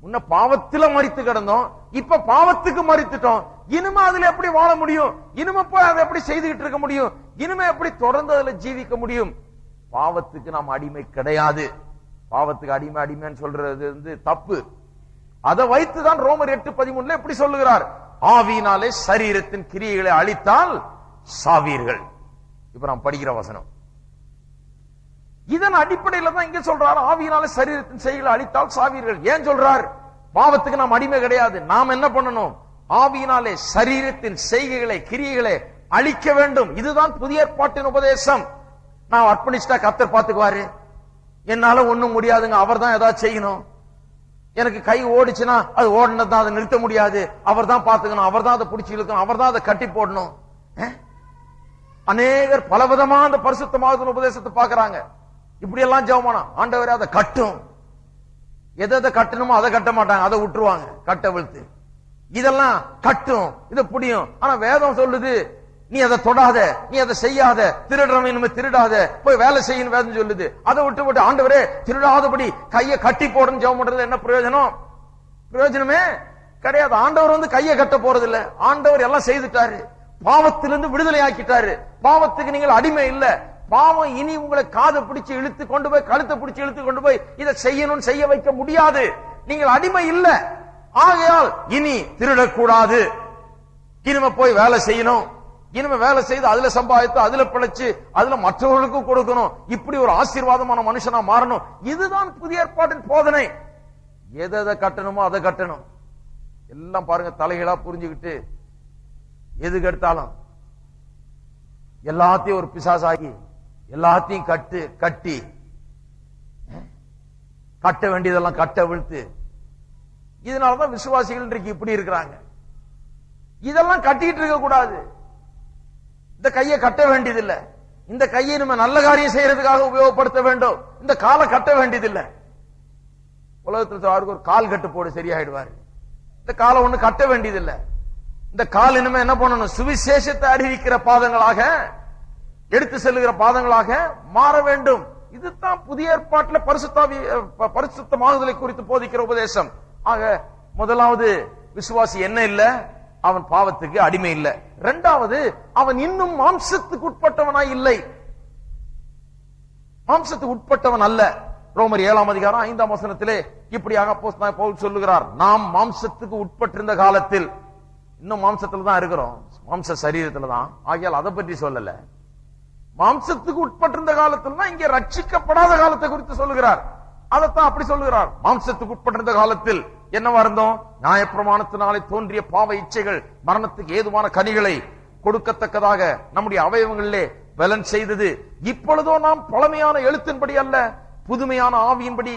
முன்ன பாவத்தில மரித்து கிடந்தோம், இப்ப பாவத்துக்கு மரித்துட்டோம். இனிமே அதுல எப்படி வாழ முடியும்? இனிமே போய் அதை எப்படி செய்துகிட்டு இருக்க முடியும்? இனிமே எப்படி தொடர்ந்து அதுல ஜீவிக்க முடியும்? பாவத்துக்கு நாம் அடிமை கிடையாது. பாவத்துக்கு அடிமைன்னு சொல்றது தப்பு. அதை வைத்துதான் ரோமர் 8:13 எப்படி சொல்லுகிறார், ஆவியினாலே சரீரத்தின் கிரியைகளை அழித்தால் சாவீர்கள். இப்ப நாம் படிக்கிற வசனம் இதன் அடிப்படையில் தான் இங்க சொல்றார், ஆவியினாலே சரீரத்தின் செய்களை அழித்தால் சாவீர்கள். ஏன் சொல்றார்? பாவத்துக்கு நாம் அடிமை கிடையாது. நாம் என்ன பண்ணணும்? ஆவியினாலே சரீரத்தின் செய்கைகளை கிரியைகளை அழிக்க வேண்டும். இதுதான் புதிய ஏற்பாட்டின் உபதேசம். நான் அர்ப்பணிச்சுட்டா கர்த்தர் பாத்துக்குவாரு, என்னால ஒண்ணும் முடியாதுங்க, அவர் தான் ஏதாவது செய்யணும். எனக்கு கை ஓடிச்சுன்னா அது ஓடினதான், அதை நிறுத்த முடியாது, அவர் தான் பாத்துக்கணும், அவர் தான் அதை பிடிச்சி இழுக்கணும், அவர் தான் அதை கட்டி போடணும். அநேகர் பலவிதமா அந்த பரிசுத்தமான உபதேசத்தை பாக்குறாங்க. இப்படி எல்லாம் ஜெபமானா ஆண்டவரே அதை கட்டும், எதை கட்டணுமோ அதை கட்ட மாட்டாங்க, அதை விட்டுருவாங்க கட்ட விழுத்து. இதெல்லாம் கட்டும், இதை புடியும். ஆனா வேதம் சொல்லுது நீ அதை தொடாத, நீ அதை செய்யாத, திருடுறவன் இனிமே திருடாத, போய் வேலை செய்யணும் வேதம் சொல்லுது. அதை விட்டு ஆண்டவரே திருடாதபடி கையை கட்டி போடணும் ஜெபம் பண்றது என்ன பிரயோஜனம்? பிரயோஜனமே கிடையாது. ஆண்டவர் வந்து கையை கட்ட போறது இல்ல, ஆண்டவர் எல்லாம் செய்துட்டாரு, பாவத்திலிருந்து விடுதலை ஆக்கிட்டாரு. பாவத்துக்கு நீங்கள் அடிமை இல்ல. பாவம் இனி உங்களை காதை பிடிச்சு இழுத்து கொண்டு போய், கழுத்தை பிடிச்சு இழுத்து கொண்டு போய் இதை செய்யணும் செய்ய வைக்க முடியாது. நீங்கள் அடிமை இல்ல. ஆகையால் இனி திருடக்கூடாது, இனிமே போய் வேலை செய்யணும், இனிமே வேலை செய்து அதுல சம்பாதித்து அதுல பிழைச்சு அதுல மற்றவர்களுக்கும் கொடுக்கணும், இப்படி ஒரு ஆசீர்வாதமான மனுஷனா மாறணும். இதுதான் புதிய ஏற்பாட்டின் போதனை. எதை கட்டணுமோ அதை கட்டணும். எல்லாம் பாருங்க தலைகளா புரிஞ்சுக்கிட்டு எதுக்கு எடுத்தாலும் எல்லாத்தையும் ஒரு பிசாசாகி எல்லாத்தையும் கட்டி கட்ட வேண்டியதெல்லாம் கட்ட விழுத்து. இதனாலதான் விசுவாசிகள் இன்றைக்கு இப்படி இருக்கிறாங்க. இதெல்லாம் கட்டிட்டு இருக்க கூடாது. இந்த கையை கட்ட வேண்டியதில்லை. இந்த கையை நம்ம நல்ல காரியம் செய்யறதுக்காக உபயோகப்படுத்த வேண்டும். இந்த காலை கட்ட வேண்டியதில்லை. உலகத்தில் அவருக்கு ஒரு கால் கட்டு போடு சரியாயிடுவாரு. இந்த காலை ஒண்ணு கட்ட வேண்டியதில்லை. இந்த கால் இனிமே என்ன பண்ணணும்? சுவிசேஷத்தை அறிவிக்கிற பாதங்களாக, எடுத்து செல்லுகிற பாதங்களாக மாற வேண்டும். இதுதான் புதிய ஏற்பாட்டில் பரிசுத்தமாகுதலை குறித்து போதிக்கிற உபதேசம். ஆக முதலாவது விசுவாசி என்ன இல்ல? அவன் பாவத்துக்கு அடிமை இல்ல. இரண்டாவது, அவன் இன்னும் மாம்சத்துக்கு உட்பட்டவனாய் இல்லை. மாம்சத்துக்கு உட்பட்டவன் அல்ல. ரோமர் 7ஆம் அதிகாரம் 5ஆம் வசனத்திலே இப்படியாக அப்போஸ்தலனாகிய பவுல் சொல்லுகிறார், நாம் மாம்சத்துக்கு உட்பட்டிருந்த காலத்தில், இன்னும் மாம்சத்துல தான் இருக்கிறோம், மாம்ச சரீரத்துல தான். ஆகையால் அதை பற்றி சொல்லல. மாம்சத்துக்கு உட்பட்டிருந்த காலத்தில் தான் இங்கே ரட்சிக்கப்படாத காலத்தை குறித்து சொல்லுகிறார். அதைத்தான் அப்படி சொல்லுகிறார். மாம்சத்துக்கு உட்பட்டிருந்த காலத்தில் என்னவா இருந்தோம்? நியாயப்பிரமாணத்தினாலே தோன்றிய பாவ இச்சைகள் மரணத்துக்கு ஏதுவான கனிகளை கொடுக்கத்தக்கதாக நம்முடைய அவயவங்களிலே பலன் செய்தது. இப்பொழுதோ நாம் பழமையான எழுத்தின்படி அல்ல, புதுமையான ஆவியின்படி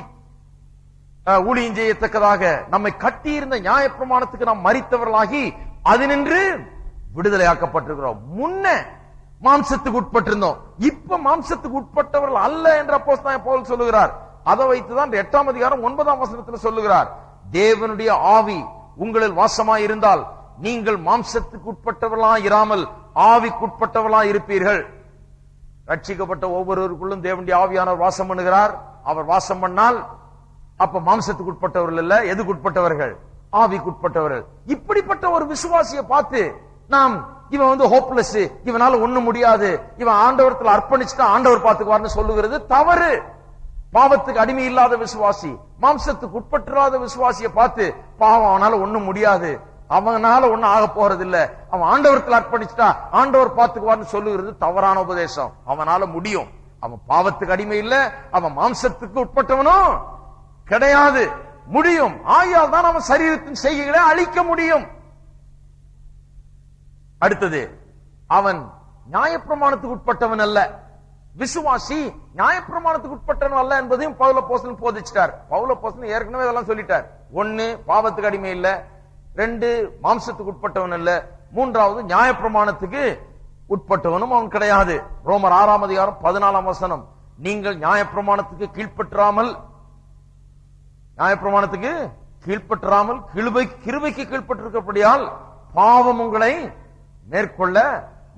ஊழியம் செய்யத்தக்கதாக நம்மை கட்டியிருந்த நியாயப்பிரமாணத்துக்கு நாம் மரித்தவர்களாகி அதனின்று விடுதலையாக்கப்பட்டிருக்கிறோம். முன்ன மாம்சத்துக்கு உட்பட்டிருந்தோம், இப்ப மாம்சத்துக்கு உட்பட்டவர்கள் அல்ல என்று அப்போஸ்தலனாகிய பவுல் சொல்லுகிறார். அதை வைத்துதான் 8ஆம் அதிகாரம் 9ஆம் வசனத்தில் சொல்லுகிறார், தேவனுடைய ஆவி உங்களில் வாசமாய் இருந்தால் நீங்கள் மாம்சத்துக்கு உட்பட்டவர்களாய் இராமல் ஆவிக்குட்பட்டவர்களாய் இருப்பீர்கள். ரட்சிக்கப்பட்ட ஒவ்வொருவருக்குள்ளும் தேவனுடைய ஆவியானவர் வாசம் பண்ணுகிறார். அவர் வாசம் பண்ணால் அப்ப மாம்சத்துக்கு உட்பட்டவர்கள் இல்ல, எதுக்கு உட்பட்டவர்கள்? ஆவிக்குட்பட்டவர்கள். இப்படிப்பட்ட ஒரு விசுவாசியை பார்த்து நாம் இவன் ஹோப்லெஸ், இவனால ஒண்ணு முடியாது, இவன் ஆண்டவரத்தில் அர்ப்பணிச்சுட்டா ஆண்டவர் பார்த்துக்குவார்னு சொல்லுகிறது தவறு. பாவத்துக்கு அடிமை இல்லாத விசுவாசி, மாம்சத்துக்கு உட்பட்டாத விசுவாசியை பார்த்து பாவம் அவனால ஒண்ணும் முடியாது, அவனால ஒண்ணும் ஆக போறது இல்ல, அவன் ஆண்டவரத்தில் அர்ப்பணிச்சுட்டா ஆண்டவர் பார்த்துக்குவார்னு சொல்லுகிறது தவறான உபதேசம். அவனால முடியும். அவன் பாவத்துக்கு அடிமை இல்ல, அவன் மாம்சத்துக்கு உட்பட்டவனும் கிடையாது. முடியும். ஆகையால் தான் அவன் சரீரத்தின் செய்கைகளை அழிக்க முடியும். அடுத்தது, அவன் நியாயப்பிரமாணத்துக்கு உட்பட்டவன் அல்ல. விசுவாசி நியாயப்பிரமாணத்துக்கு உட்பட்டவன் அல்ல என்பதையும் பவுல் அப்போஸ்தலன் போதிச்சிட்டார். பவுல் அப்போஸ்தலன் ஏற்கனவே இதெல்லாம் சொல்லிட்டார். 1 பாவத்துக்கு அடிமை இல்ல, 2 மாம்சத்துக்கு உட்பட்டவன் அல்ல, 3வது நியாயப்பிரமாணத்துக்கு உட்பட்டவனும் அவன் கிடையாது. ரோமர் 6ஆம் அதிகாரம் 14ஆம் வசனம், நீங்கள் நியாயப்பிரமாணத்துக்கு கீழ்ப்பற்றாமல் கிருபைக்கு கீழ்ப்பட்டிருக்கப்படியால் பாவம் உங்களை மேற்கொள்ள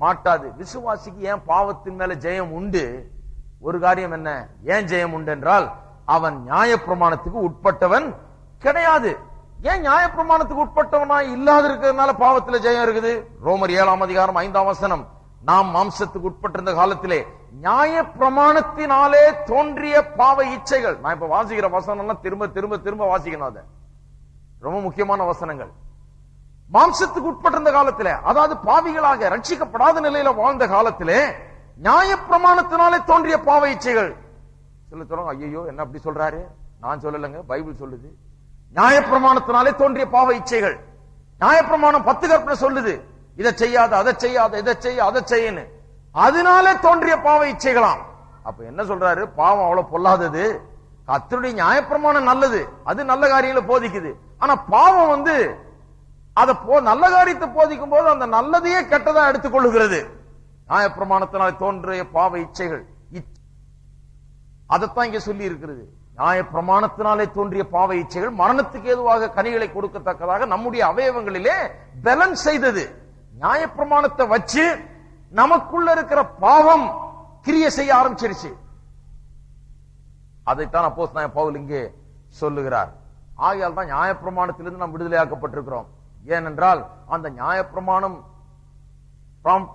மாட்டாது. விசுவாசிக்கு ஏன் பாவத்தின் மேல ஜெயம் உண்டு? ஒரு காரியம் என்ன, ஏன் ஜெயம் உண்டு என்றால் அவன் நியாயப்பிரமாணத்துக்கு உட்பட்டவன் கிடையாது. ஏன் நியாயப்பிரமாணத்துக்கு உட்பட்டவனாய் இல்லாத இருக்கிறதுனால பாவத்துல ஜெயம் இருக்குது? ரோமர் 7ஆம் அதிகாரம் 5ஆம் வசனம், நாம் மாம்சத்துக்கு உட்பட்டிருந்த காலத்திலே நியாயப்பிரமாணத்தினாலே தோன்றிய பாவ இச்சைகள். நான் இப்ப வாசிக்கிற வசனம் எல்லாம் திரும்ப திரும்ப திரும்ப வாசிக்கணும். அது ரொம்ப முக்கியமான வசனங்கள். மாம்சத்துக்கு உட்பட்டிருந்த காலத்திலே, அதாவது பாவிகளாக ரட்சிக்கப்படாத நிலையில வாழ்ந்த காலத்திலே நியாயப்பிரமாணத்தினாலே தோன்றிய பாவ இச்சைகள். சொல்ல சொல்லுங்க, ஐயோ என்ன அப்படி சொல்றாரு? நான் சொல்லலங்க, பைபிள் சொல்லுது. நியாயப்பிரமாணத்தினாலே தோன்றிய பாவ இச்சைகள். நியாயப்பிரமாணம் 10 கற்பனை சொல்லுது, இதை செய்யாத, அதை செய்யாத, இதை செய்ய, அதை செய்யன்னு. அதனாலே தோன்றிய பாவ இச்சைகளாம். அப்ப என்ன சொல்றாரு? பாவம் அவ்வளவு பொல்லாதது, கர்த்தருடைய நியாயப்பிரமாணம் நல்லது, அது நல்ல காரியங்களை போதிக்குது. ஆனா பாவம் அதை நல்ல காரியத்தை போதிக்கும் போது அந்த நல்லதையே கெட்டதா எடுத்துக்கொள்ளுகிறது. நியாயப்பிரமாணத்தினால் தோன்றிய பாவ இச்சைகள், அதைத்தான் இங்க சொல்லி இருக்கிறது. நியாயப்பிரமாணத்தினாலே தோன்றிய பாவ இச்சைகள் மரணத்துக்கு ஏதுவாக கனிகளை கொடுக்கத்தக்கதாக நம்முடைய அவயவங்களிலே பலன் செய்தது. நியாயப்பிரமாணத்தை வச்சு நமக்குள்ள இருக்கிற பாவம் கிரியை செய்ய ஆரம்பிச்சிருச்சு. அதைத்தான் அப்போஸ்தலன் பவுல் இங்கே சொல்லுகிறார். ஆகையால் தான் நியாயப்பிரமாணத்திலிருந்து நாம் விடுதலையாக்கப்பட்டிருக்கிறோம். ஏனென்றால் அந்த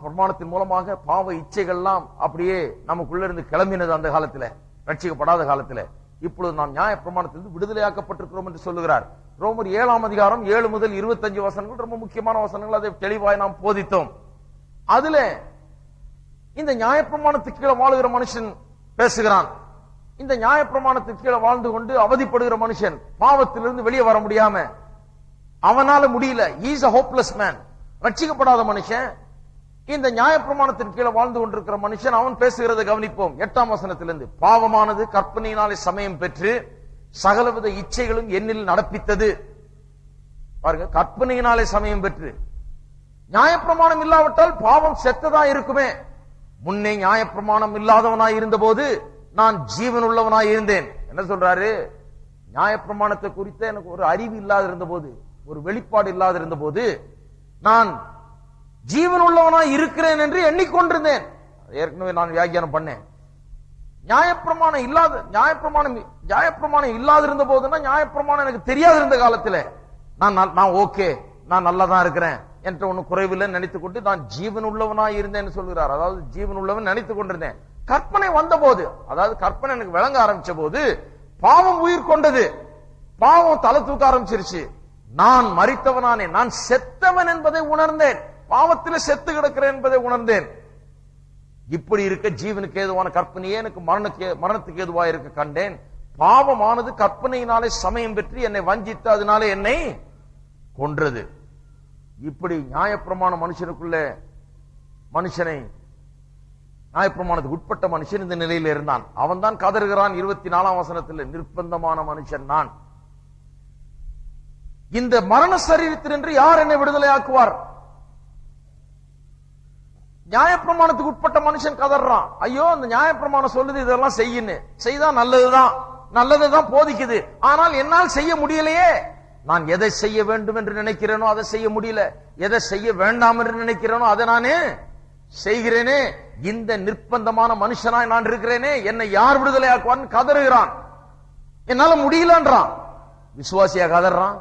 பிரமாணத்தின் மூலமாக பாவ இச்சைகள்லாம் அப்படியே நமக்குள்ள இருந்து கிளம்பினது அந்த காலத்துல, ரட்சிக்கப்படாத காலத்துல. இப்பொழுது நாம் நியாயப்பிரமாணத்திலிருந்து விடுதலையாக்கப்பட்டிருக்கிறோம் என்று சொல்லுகிறார். ரோமர் 7ஆம் அதிகாரம் 7 முதல் 25 வசனங்கள் ரொம்ப முக்கியமான வசனங்கள். அதை தெளிவாய் நாம் போதித்தோம். அதுல இந்த நியாயப்பிரமாணத்துக்கு கீழே வாழுகிற மனுஷன் பேசுகிறான். இந்த நியாயப்பிரமாணத்துக்கு கீழே வாழ்ந்து கொண்டு அவதிப்படுகிற மனுஷன், பாவத்திலிருந்து வெளியே வர முடியாம அவனால முடியல, இஸ் a hopeless man, ரட்சிக்கப்படாத மனுஷன், இந்த நியாயப்பிரமாணத்தின் கீழே வாழ்ந்து கொண்டிருக்கிற மனுஷன், அவன் பேசுகிறதை கவனிப்போம். 8ஆம் வசனத்திலிருந்து, பாவமானது கற்பனையினாலே சமயம் பெற்று சகலவித இச்சைகளும் என்னில் நடப்பித்தது. பாருங்க, கற்பனையினாலே சமயம் பெற்று. நியாயப்பிரமாணம் இல்லாவிட்டால் பாவம் செத்ததா இருக்குமே. முன்னே நியாயப்பிரமாணம் இல்லாதவனாய் இருந்த போது நான் ஜீவன் உள்ளவனாய் இருந்தேன். என்ன சொல்றாரு? நியாயப்பிரமாணத்தை குறித்த எனக்கு ஒரு அறிவு இல்லாத இருந்த போது, ஒரு வெளிப்பாடு இல்லாத இருந்த போது நான் ஜீவன் உள்ளவனாய் இருக்கிறேன் என்று எண்ணிக்கொண்டிருந்தேன். ஏற்கனவே நான் வியாக்கியானம் பண்ணேன். நியாயப்பிரமாணம் இல்லாத இருந்த போதுன்னா, நியாயப்பிரமாணம் எனக்கு தெரியாத இருந்த காலத்தில் நான் ஓகே, நான் நல்லா தான் இருக்கிறேன் என்ற ஒண்ணு குறைவில்லை நினைத்துக் கொண்டு நான் ஜீவன் உள்ளவனாய் இருந்தேன் சொல்கிறார். அதாவது ஜீவன் உள்ளவன் நினைத்துக் கொண்டிருந்தேன். கற்பனை வந்த போது, அதாவது கற்பனை எனக்கு விளங்க ஆரம்பிச்ச போது பாவம் உயிர் கொண்டது, பாவம் தலை தூக்க ஆரம்பிச்சிருச்சு. நான் மரித்தவனானே, நான் செத்தவன் என்பதை உணர்ந்தேன், பாவத்தில் செத்து கிடக்கிறேன் என்பதை உணர்ந்தேன். இப்படி இருக்க ஜீவனுக்கு ஏதுவான கற்பனையே எனக்கு மரணத்துக்கு ஏதுவா இருக்க கண்டேன். பாவமானது கற்பனையினாலே சமயம் பெற்று என்னை வஞ்சித்து அதனாலே என்னை கொன்றது. இப்படி நியாயப்பிரமாண மனுஷனை நியாயப்பிரமாணத்துக்கு உட்பட்ட மனுஷன் இந்த நிலையில் இருந்தான். அவன் தான் கதறுகிறான் 24ஆம் வசனத்தில், நிர்பந்தமான மனுஷன் நான், இந்த மரண சரீரத்தினின்று யார் என்னை விடுதலையாக்குவார்? நியாயப்பிரமாணத்துக்கு உட்பட்ட மனுஷன் கதறான், ஐயோ அந்த நியாயப்பிரமாணம் சொல்லுது இதெல்லாம் செய்யுன்னு, செய்தா நல்லதுதான், நல்லதை தான் போதிக்குது. ஆனால் என்னால் செய்ய முடியலையே. நான் எதை செய்ய வேண்டும் என்று நினைக்கிறேனோ அதை செய்ய முடியல, எதை செய்ய வேண்டாம் என்று நினைக்கிறேனோ அதை நானே செய்கிறேனே. இந்த நிர்பந்தமான மனுஷனாய் நான் இருக்கிறேனே, என்னை யார் விடுதலை ஆக்குவான்னு கதறுகிறான். என்னால முடியலன்றான். விசுவாசியா கதறான்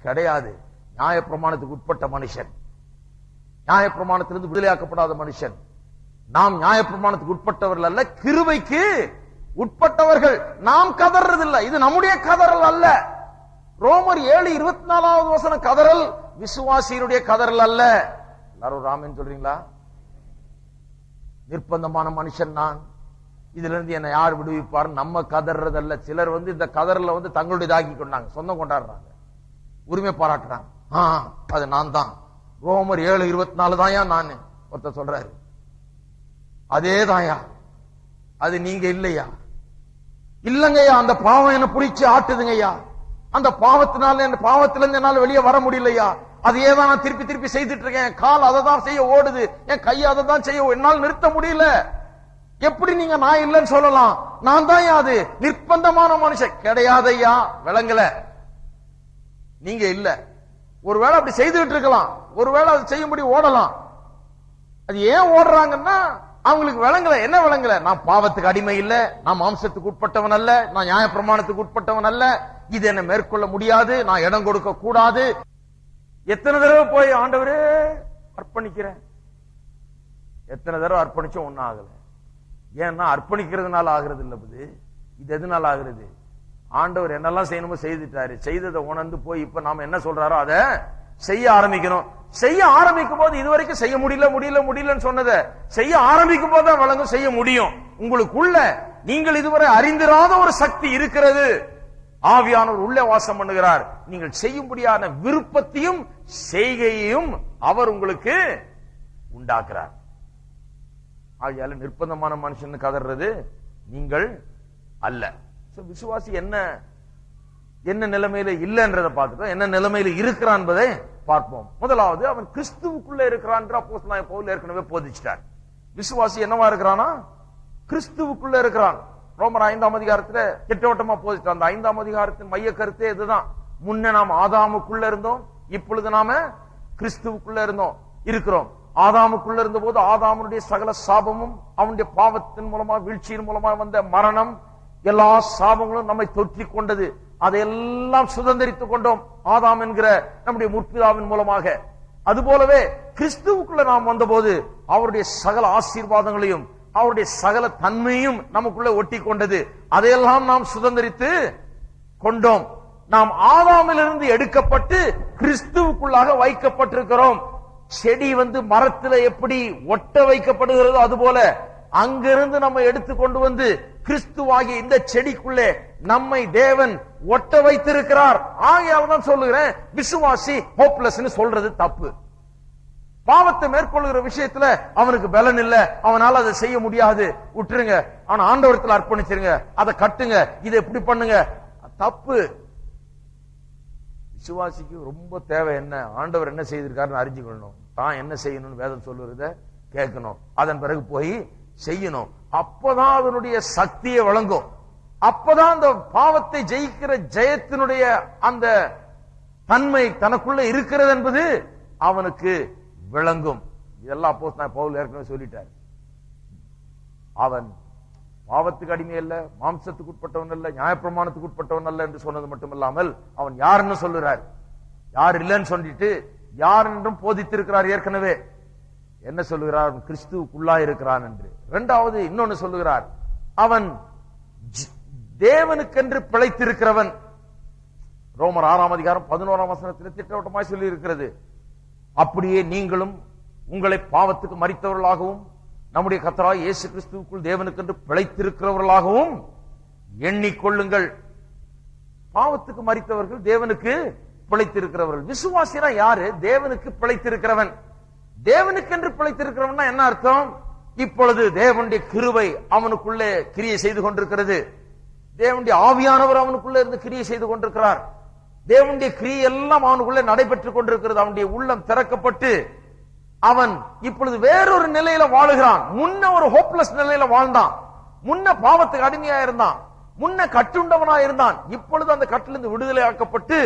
கிடையாது. நியாயப்பிரமாணத்துக்கு உட்பட்ட மனுஷன், நியாயப்பிரமாணத்திலிருந்து விடுதலையாக்கப்படாத மனுஷன். நாம் நியாயப்பிரமாணத்துக்கு உட்பட்டவர்கள் அல்ல, கிருபைக்கு உட்பட்டவர்கள். நாம் கதறதில்லை. இது நம்முடைய கதறல் அல்ல. ரோமர் 7:24 கதறல் விசுவாசியுடைய கதறல் அல்ல. எல்லாரும் ராமன் சொல்றீங்களா? நிர்பந்தமான மனுஷன் நான், இதுல இருந்து என்னை யார் விடுவிப்பார்? நம்ம கதறதல்ல. சிலர் இந்த கதறல தங்களுடைய தாக்கி கொண்டாங்க, சொந்தம் கொண்டாடுறாங்க, உரிமை பாராட்டுறாங்க. அது நான் தான். ரோமர் 7:24 தாயா நான் ஒருத்தர் சொல்றாரு. அதே தாயா, அது நீங்க இல்லையா? இல்லங்கய்யா, அந்த பாவம் என்ன பிடிச்சு ஆட்டுதுங்கய்யா. அந்த பாவத்தினால என்ன, பாவத்திலிருந்து என்னால வெளியே வர முடியலையா. அதையே தான் நான் திருப்பி திருப்பி செய்துட்டு இருக்கேன். கால் அதை தான் செய்ய ஓடுது, என் கை அதை தான் செய்ய, என்னால் நிறுத்த முடியல. எப்படி நீங்க நான் இல்லைன்னு சொல்லலாம்? நான் தான் அது நிர்பந்தமான மனுஷன் கிடையாதையா. விளங்கல, நீங்க இல்ல. ஒருவேளை அப்படி செய்துட்டு இருக்கலாம், ஒருவேளை அது செய்யும்படி ஓடலாம். அது ஏன் ஓடுறாங்கன்னா அவங்களுக்கு விளங்கல. என்ன விளங்கல? நான் பாவத்துக்கு அடிமை இல்ல, நான் மாம்சத்துக்கு உட்பட்டவன் அல்ல, நான் நியாயப்பிரமாணத்துக்கு உட்பட்டவன் அல்ல, இது என்ன மேற்கொள்ள முடியாது, நான் இடம் கொடுக்க கூடாது. எத்தனை தடவை போய் ஆண்டவரே அர்ப்பணிக்கிறேன், எத்தனை தடவை அர்ப்பணிச்சும் ஒன்னும் ஆகல. ஏன்னா அர்ப்பணிக்கிறதுனால ஆகிறது இல்ல, இது எதுனால ஆகிறது? ஆண்டவர் என்னெல்லாம் செய்யணுமோ செய்துட்டாரு. செய்ததை உணர்ந்து போய் இப்ப நாம என்ன சொல்றாரோ அதை செய்ய ஆரம்பிக்கணும். செய்ய ஆரம்பிக்கும் போது இதுவரைக்கும் செய்ய முடியல முடியல முடியலன்னு சொன்னதை செய்ய ஆரம்பிக்கும் போது தான் வழங்கும் செய்ய முடியும். உங்களுக்குள்ள நீங்கள் இதுவரை அறிந்திராத ஒரு சக்தி இருக்கிறது. ஆவியானவர் உள்ளே வாசம் பண்ணுகிறார். நீங்கள் செய்யும்படியான விருப்பத்தையும் செய்கையையும் அவர் உங்களுக்கு உண்டாக்குறார். ஆகையால நிர்பந்தமான மனுஷன் கதறது நீங்கள் அல்ல. விசுவாசி என்ன என்ன நிலைமையில இல்லைன்றதை பார்த்துட்டோம். என்ன நிலைமையில இருக்கிறான் என்பதை பார்ப்போம். முதலாவது, அவன் கிறிஸ்துவுக்குள்ள இருக்கிறான். அப்போஸ்தலனாகிய பவுல் ஏற்கனவே போதிச்சிட்டார். விசுவாசி என்னவா இருக்கிறானா? கிறிஸ்துவுக்குள்ள இருக்கிறான். ரோமர் 5ஆம் அதிகாரத்துல திட்டவட்டமா போதிச்சிட்டார். அந்த 5ஆம் அதிகாரத்தின் மைய கருத்தே இதுதான். முன்ன நாம் ஆதாமுக்குள்ள இருந்தோம், இப்பொழுது நாம கிறிஸ்துவுக்குள்ள இருக்கிறோம். ஆதாமுக்குள்ள இருந்த போது ஆதாமுடைய சகல சாபமும், அவனுடைய பாவத்தின் மூலமா வீழ்ச்சியின் மூலமா வந்த மரணம், எல்லா சாபங்களும் நம்மை தொற்றி கொண்டது. அதையெல்லாம் சுதந்திரித்துக் கொண்டோம் ஆதாம் என்கிற நம்முடைய முற்பிதாவின் மூலமாக. அதுபோலவே கிறிஸ்துவுக்குள்ள நாம் வந்தபோது அவருடைய சகல ஆசீர்வாதங்களையும் அவருடைய சகல தன்மையும் நமக்குள்ள ஒட்டி கொண்டது. அதையெல்லாம் நாம் சுதந்திரித்து கொண்டோம். நாம் ஆதாமிலிருந்து எடுக்கப்பட்டு கிறிஸ்துவுக்குள்ளாக வைக்கப்பட்டிருக்கிறோம். செடி மரத்துல எப்படி ஒட்ட வைக்கப்படுகிறதோ அதுபோல அங்கிருந்து நம்ம எடுத்துக்கொண்டு வந்து கிறிஸ்துவாகிய இந்த செடிக்குள்ளே நம்மை தேவன் ஒட்ட வைத்திருக்கிறார். ஆகையால் தான் சொல்லுகிறேன், விசுவாசி ஹோப்லெஸ் சொல்றது தப்பு. பாவத்தை மேற்கொள்கிற விஷயத்துல அவனுக்கு பலன் இல்ல, அவனால அதை செய்ய முடியாது, விட்டுருங்க. ஆனா ஆண்டவரத்துல அர்ப்பணிச்சிருங்க, அதை கட்டுங்க, இதை எப்படி பண்ணுங்க, தப்பு. விசுவாசிக்கு ரொம்ப தேவை என்ன? ஆண்டவர் என்ன செய்திருக்காருன்னு அறிஞ்சுக்கணும். தான் என்ன செய்யணும்னு வேதம் சொல்லுறத கேட்கணும். அதன் பிறகு போய் செய்யணும். அப்பதான் அதனுடைய சக்தியை வழங்கும். அப்பதான் அந்த பாவத்தை ஜெயிக்கிற ஜெயத்தினுடைய அந்த தன்மை தனக்குள்ள இருக்கிறது என்பது அவனுக்கு விளங்கும். இதெல்லாம் அப்போஸ்தலனாகிய பவுல் ஏற்கனவே சொல்லிட்டார். அவன் பாவத்துக்கு அடிமை அல்ல, மாம்சத்துக்கு உட்பட்டவன் அல்ல, நியாயப்பிரமாணத்துக்கு உட்பட்டவன் அல்ல என்று சொன்னது மட்டுமல்லாமல் அவன் யாருன்னு சொல்லுறார். யார் இல்லைன்னு சொல்லிட்டு யார் என்றும் போதித்திருக்கிறார். ஏற்கனவே என்ன சொல்லுகிறார்? கிறிஸ்துவுக்குள்ளா இருக்கிறான் என்று. இரண்டாவது இன்னொன்னு சொல்லுகிறார், அவன் தேவனுக்கென்று பிழைத்திருக்கிறவன். ரோமர் 6ஆம் அதிகாரம் 11ஆம் வசனத்தில் திட்டவட்டமாய் சொல்லி இருக்கிறது. அப்படியே நீங்களும் உங்களை பாவத்துக்கு மரித்தவர்களாகவும் நம்முடைய கர்த்தராகிய இயேசு கிறிஸ்துவுக்குள் தேவனுக்கென்று பிழைத்திருக்கிறவர்களாகவும் எண்ணிக்கொள்ளுங்கள். பாவத்துக்கு மரித்தவர்கள், தேவனுக்கு பிழைத்திருக்கிறவர்கள். விசுவாசினா யாரு? தேவனுக்கு பிழைத்திருக்கிறவன். தேவனுக்கென்று பிழைத்திருக்கிறவன் என்ன அர்த்தம்? இப்பொழுது தேவனுடைய கிருபை அவனுக்குள்ளே கிரியை செய்து கொண்டிருக்கிறது. தேவனுடைய ஆவியானவர் அவனுக்குள்ளே இருந்து கிரியை செய்து கொண்டிருக்கிறார். தேவனுடைய கிரியை எல்லாம் அவனுக்குள்ளே நடைபெற்றுக் கொண்டிருக்கிறது. அவனுடைய உள்ளம் திறக்கப்பட்டு அவன் இப்பொழுது வேறொரு நிலையில வாழுகிறான். முன்ன ஒரு ஹோப்லெஸ் நிலையில வாழ்ந்தான். முன்ன பாவத்துக்கு அடிமையா இருந்தான். முன்ன கட்டுண்டவனாய் இருந்தான், இப்பொழுது அந்த கட்டிலிருந்து விடுதலை ஆக்கப்பட்டு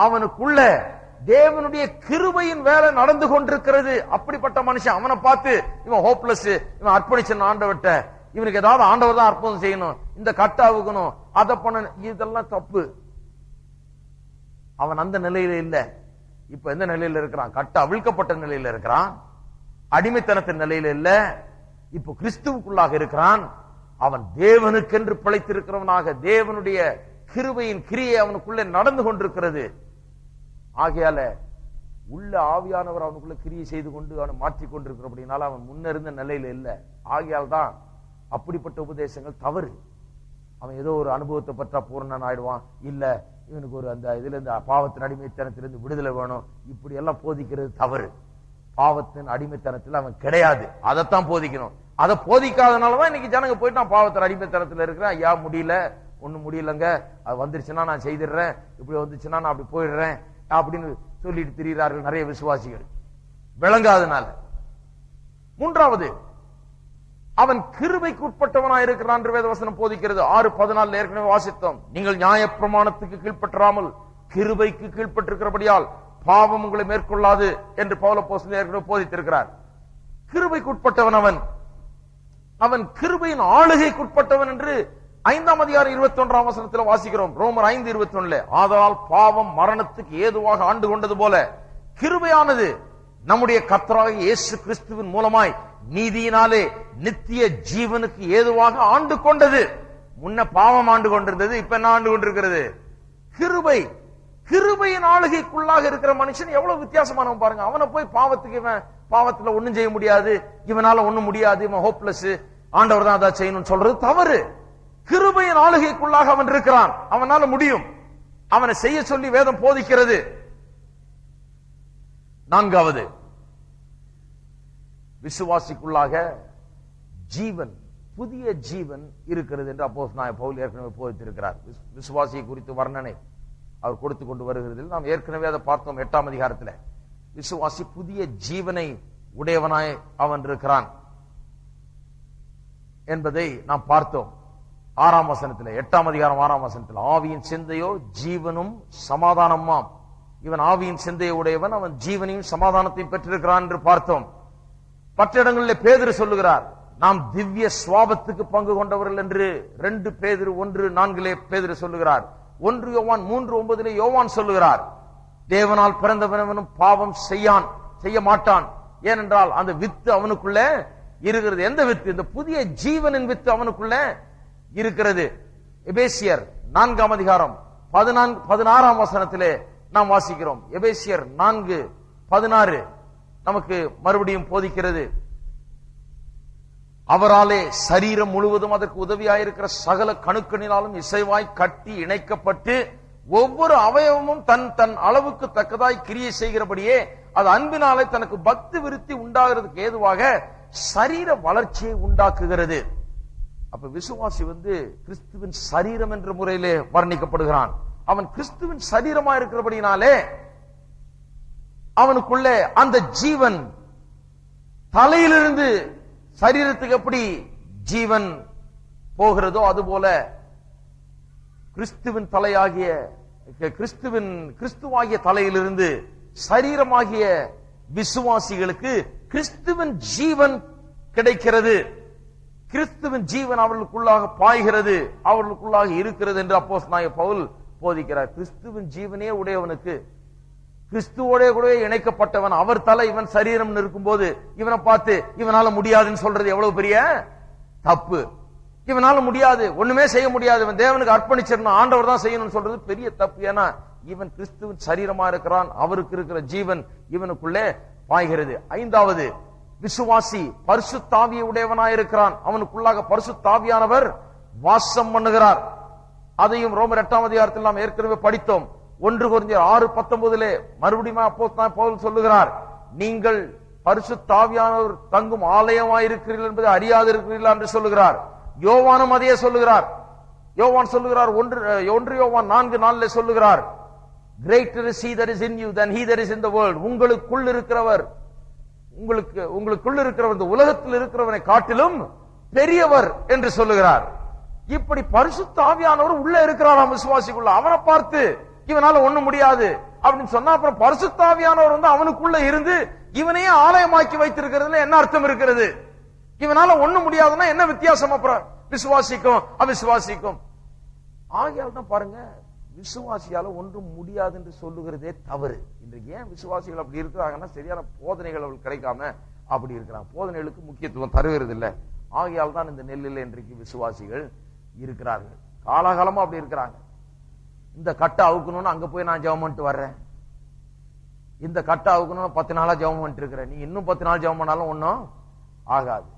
அவனுக்குள்ள தேவனுடைய கிருபையின் வேலை நடந்து கொண்டிருக்கிறது. அப்படிப்பட்ட மனுஷன், அவனை பார்த்து இவன் ஹோப்லெஸ், இவன் அர்ப்பணிச்சன் ஆண்டவர்கிட்ட, இவனுக்கு ஏதாவது ஆண்டவர் தான் அற்புதம் செய்யணும், இந்த கட்டாவுக்கணும், அதை பண்ண, இதெல்லாம் தப்பு. அவன் அந்த நிலையில இல்ல. இப்ப எந்த நிலையில இருக்கிறான்? கட்ட அவிழ்க்கப்பட்ட நிலையில இருக்கிறான், அடிமைத்தனத்தின் நிலையில இல்ல. இப்போ கிறிஸ்துவுக்குள்ளாக இருக்கிறான். அவன் தேவனுக்கென்று பிழைத்திருக்கிறவனாக, தேவனுடைய கிருபையின் கிரியை அவனுக்குள்ளே நடந்து கொண்டிருக்கிறது. ஆகையால உள்ள ஆவியானவர் அவனுக்குள்ள கிரியை செய்து கொண்டு அவனை மாற்றிக் கொண்டிருக்கிறபடினால அவன் முன்னிருந்த நிலையில இல்ல. ஆகையால் தான் அப்படிப்பட்ட உபதேசங்கள் தவறு. அவன் ஏதோ ஒரு அனுபவத்தை பற்றா பூர்ணன் ஆயிடுவான், இல்ல இவனுக்கு ஒரு அந்த இதுல இருந்து பாவத்தின் அடிமைத்தனத்திலிருந்து விடுதலை வேணும், இப்படி எல்லாம் போதிக்கிறது தவறு. பாவத்தின் அடிமைத்தனத்தில் அவன் கிடையாது, அதைத்தான் போதிக்கணும். அதை போதிக்காதனாலதான் இன்னைக்கு ஜனங்க போயிட்டு நான் பாவத்தின் அடிமைத்தனத்தில் இருக்கிறேன், ஐயா முடியல, ஒண்ணும் முடியலங்க, அது வந்துருச்சுன்னா நான் செய்திடுறேன், இப்படி வந்துச்சுன்னா நான் அப்படி போயிடுறேன் அப்படின்னு சொல்லிட்டு திரிகிறார்கள் நிறைய விசுவாசிகள், விளங்காதனால. மூன்றாவது, அவன் கிருபைக்கு உட்பட்டவனாய் இருக்கிறான் என்று வேதவசனம் போதிக்கிறது. 6:14 ஏற்கனவே வாசித்தோம். நீங்கள் நியாயப்பிரமாணத்துக்கு கீழ்ப்பற்றாமல் கிருபைக்கு கீழ்ப்பட்டிருக்கிறபடியால் பாவம் உங்களை மேற்கொள்ளாது என்று பவுல் அப்போஸ்தலன் ஏற்கனவே போதித்திருக்கிறார். கிருபைக்கு உட்பட்டவன் அவன், அவன் கிருபையின் ஆளுகைக்கு உட்பட்டவன் என்று 5ஆம் அதிகாரம் 21ஆம் வசனத்தில் வாசிக்கிறோம். ரோமர் 5:21. ஆதலால் பாவம் மரணத்துக்கு ஏதுவாக ஆண்டு கொண்டது போல கிருபையானது நம்முடைய கர்த்தராகிய இயேசு கிறிஸ்துவின் மூலமாய் நீதியினாலே நித்திய ஜீவனுக்கு ஏதுவாக ஆண்டு கொண்டது. முன்ன பாவம் ஆண்டு கொண்டிருந்தது, இப்ப என்ன ஆண்டு கொண்டிருக்கிறது? கிருபை. கிருபையின் ஆளுகைக்குள்ளாக இருக்கிற மனுஷன் எவ்வளவு வித்தியாசமானவன் பாருங்க. அவனை போய் பாவத்துக்கு, இவன் பாவத்துல ஒண்ணும் செய்ய முடியாது, இவனால ஒண்ணும் முடியாது, இவன் ஹோப்லெஸ், ஆண்டவர் தான் அதை செய்யணும்னு சொல்றது தவறு. கிருபையின் ஆளுகைக்குள்ளாக அவன் இருக்கிறான், அவனால முடியும். அவனை செய்ய சொல்லி வேதம் போதிக்கிறது. நான்காவது, விசுவாசிக்குள்ளாக ஜீவன், புதிய ஜீவன் இருக்கிறது என்று அப்போஸ்தலனாகிய பவுல் ஏற்கனவே போதித்திருக்கிறார். விசுவாசியை குறித்து வர்ணனை அவர் கொடுத்து கொண்டு வருகிறது. நாம் ஏற்கனவே அதை பார்த்தோம் 8ஆம் அதிகாரத்தில். விசுவாசி புதிய ஜீவனை உடையவனாய் அவன் இருக்கிறான் என்பதை நாம் பார்த்தோம். 6ஆம் வசனத்தில், 8ஆம் அதிகாரம் 6ஆம் வசனத்தில், ஆவியின் சிந்தையோ ஜீவனும் சமாதானமாம். இவன் ஆவியின் சிந்தையை உடையவன், அவன் ஜீவனையும் சமாதானத்தையும் பெற்றிருக்கிறான் என்று பார்த்தோம். மற்ற இடங்களில் பேதுரு சொல்லுகிறார், நாம் திவ்ய சுவாபத்துக்கு பங்கு கொண்டவர்கள் என்று 2 பேதுரு 1:4 பேதுரு சொல்லுகிறார். 1 யோவான் 3:9 யோவான் சொல்லுகிறார், தேவனால் பிறந்தவனும் பாவம் செய்ய மாட்டான், ஏனென்றால் அந்த வித்து அவனுக்குள்ள இருக்கிறது. எந்த வித்து? இந்த புதிய ஜீவனின் வித்து அவனுக்குள்ள இருக்கிறது. எபேசியர் 4ஆம் அதிகாரம் 16ஆம் வசனத்திலே நாம் வாசிக்கிறோம். எபேசியர் 4:16 நமக்கு மறுபடியும் போதிக்கிறது. அவராலே சரீரம் முழுவதும் அதற்கு உதவியாயிருக்கிற சகல கணுக்களினாலும் இசைவாய் கட்டி இணைக்கப்பட்டு ஒவ்வொரு அவயவமும் தன் தன் அளவுக்கு தக்கதாய் கிரியை செய்கிறபடியே அது அன்பினாலே தனக்கு பக்தி விருத்தி உண்டாகிறதுக்கு ஏதுவாக சரீர வளர்ச்சியை உண்டாக்குகிறது. அப்ப விசுவாசி கிறிஸ்துவின் சரீரம் என்ற முறையிலே வர்ணிக்கப்படுகிறான். அவன் கிறிஸ்துவின் சரீரமா இருக்கிறபடினாலே அவனுக்குள்ளே அந்த ஜீவன், தலையிலிருந்து சரீரத்துக்கு எப்படி ஜீவன் போகிறதோ அதுபோல கிறிஸ்துவாகிய தலையிலிருந்து சரீரமாகிய விசுவாசிகளுக்கு கிறிஸ்துவின் ஜீவன் கிடைக்கிறது. கிறிஸ்துவின் ஜீவன் அவர்களுக்குள்ளாக பாய்கிறது, அவர்களுக்குள்ளாக இருக்கிறது என்று அப்போஸ்தலனாகிய பவுல் போதிக்கிறார். கிறிஸ்துவின் ஜீவனே உடையவனுக்கு, கிறிஸ்துவோட கூட இணைக்கப்பட்டவன், அவர் தலை, இவன் சரீரம் இருக்கும் போது இவனை பார்த்து இவனால முடியாதுன்னு சொல்றது எவ்வளவு பெரிய தப்பு. இவனால முடியாது, ஒண்ணுமே செய்ய முடியாது, இவன் தேவனுக்கு அர்ப்பணிச்சிடணும், ஆண்டவர் தான் செய்யணும்னு சொல்றது பெரிய தப்பு. ஏன்னா இவன் கிறிஸ்துவின் சரீரமா இருக்கிறான், அவருக்கு இருக்கிற ஜீவன் இவனுக்குள்ளே பாய்கிறது. 5வது, விசுவாசி பரிசுத்தாவியை உடையவனாயிருக்கிறான், அவனுக்குள்ளாக பரிசுத்தாவியானவர் வாசம் பண்ணுகிறார். அதையும் ரோமர் 8ஆம் அதிகாரத்தில் நாம் ஏற்கனவே படித்தோம். 1 கொரிந்தியர் 6:19 மறுபடியும் அப்போஸ்தலன் பவுல் சொல்லுகிறார், நீங்கள் பரிசுத்தாவியானவர் தங்கும் ஆலயமாயிருக்கிறீர்கள் என்பதை அறியாதிருக்கிறீர்களா என்று சொல்லுகிறார். யோவானும் அதையே சொல்லுகிறார். யோவான் சொல்லுகிறார், 1 யோவான் 4:4 சொல்லுகிறார், greater is he that is in you than he that is in the world. உங்களுக்குள் இருக்கிறவர் இந்த உலகத்தில் இருக்கிறவனை காட்டிலும் பெரியவர் என்று சொல்லுகிறார். இப்படி பரிசுத்த ஆவியானவர் உள்ள இருக்கிறாராம் விசுவாசிக்குள்ள. அவனை பார்த்து இவனால ஒண்ணு முடியாது அப்படின்னு சொன்னா, அப்புறம் பரிசுத்த ஆவியானவர் வந்து அவனுக்குள்ள இருந்து இவனையே ஆலயமாக்கி வைத்திருக்கிறதுல என்ன அர்த்தம் இருக்கிறது? இவனால ஒண்ணு முடியாதுன்னா என்ன வித்தியாசம் அப்புறம் விசுவாசிக்கும் அவிசுவாசிக்கும்? ஆகையால் தான் பாருங்க, விசுவாசியால ஒன்றும் முடியாது என்று சொல்லுகிறதே தவறு. இன்றைக்கு ஏன் விசுவாசிகள் அப்படி இருக்கிறாங்கன்னா, சரியான போதனைகள் அவர்கள் கிடைக்காம அப்படி இருக்கிறாங்க. போதனைகளுக்கு முக்கியத்துவம் தருகிறது இல்லை. ஆகையால் தான் இந்த நெல்லில் இன்றைக்கு விசுவாசிகள் இருக்கிறார்கள். காலாகாலமா அப்படி இருக்கிறாங்க. இந்த கட்டை அவுக்கணும்னு அங்க போய் நான் ஜெபம் பண்ணிட்டு வர்றேன், இந்த கட்டை அவுக்கணும்னு 10 நாளா ஜெபம் பண்ணிட்டு இருக்கிறேன். நீ இன்னும் 10 நாள் ஜெபம் பண்ணாலும் ஒன்னும் ஆகாது.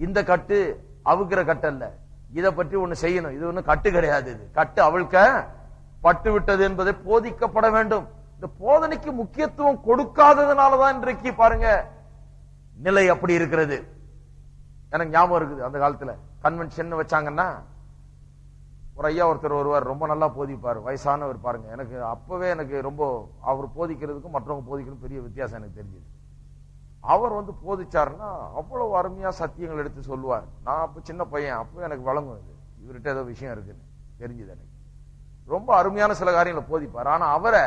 இந்த கட்டு அவுக்கிற கட்டு அல்ல, இதை பற்றி ஒண்ணு செய்யணும். இது ஒண்ணு கட்டு கிடையாது, இது கட்டு அவிழ்க்க பட்டு விட்டது என்பதை போதிக்கப்பட வேண்டும். இந்த போதனைக்கு முக்கியத்துவம் கொடுக்காததுனாலதான் இன்றைக்கு பாருங்க நிலை அப்படி இருக்கிறது. எனக்கு ஞாபகம் இருக்குது, அந்த காலத்துல கன்வென்ஷன் வச்சாங்கன்னா ஒரு ஐயா ஒருத்தர் வருவார், ரொம்ப நல்லா போதிப்பார், வயசானவர். பாருங்க, எனக்கு அப்பவே எனக்கு ரொம்ப அவர் போதிக்கிறதுக்கும் மற்றவங்க போதிக்கிறதுக்கும் பெரிய வித்தியாசம் எனக்கு தெரிஞ்சது. அவர் வந்து போதிச்சாருன்னா அவ்வளவு அருமையா சத்தியங்கள் எடுத்து சொல்லுவார். நான் அப்ப சின்ன பையன், அப்பவே எனக்கு வழங்கும் இது, இவர்கிட்ட ஏதோ விஷயம் இருக்குன்னு தெரிஞ்சது எனக்கு. ரொம்ப அருமையான சில காரியங்களை போதிப்பார். ஆனா அவரை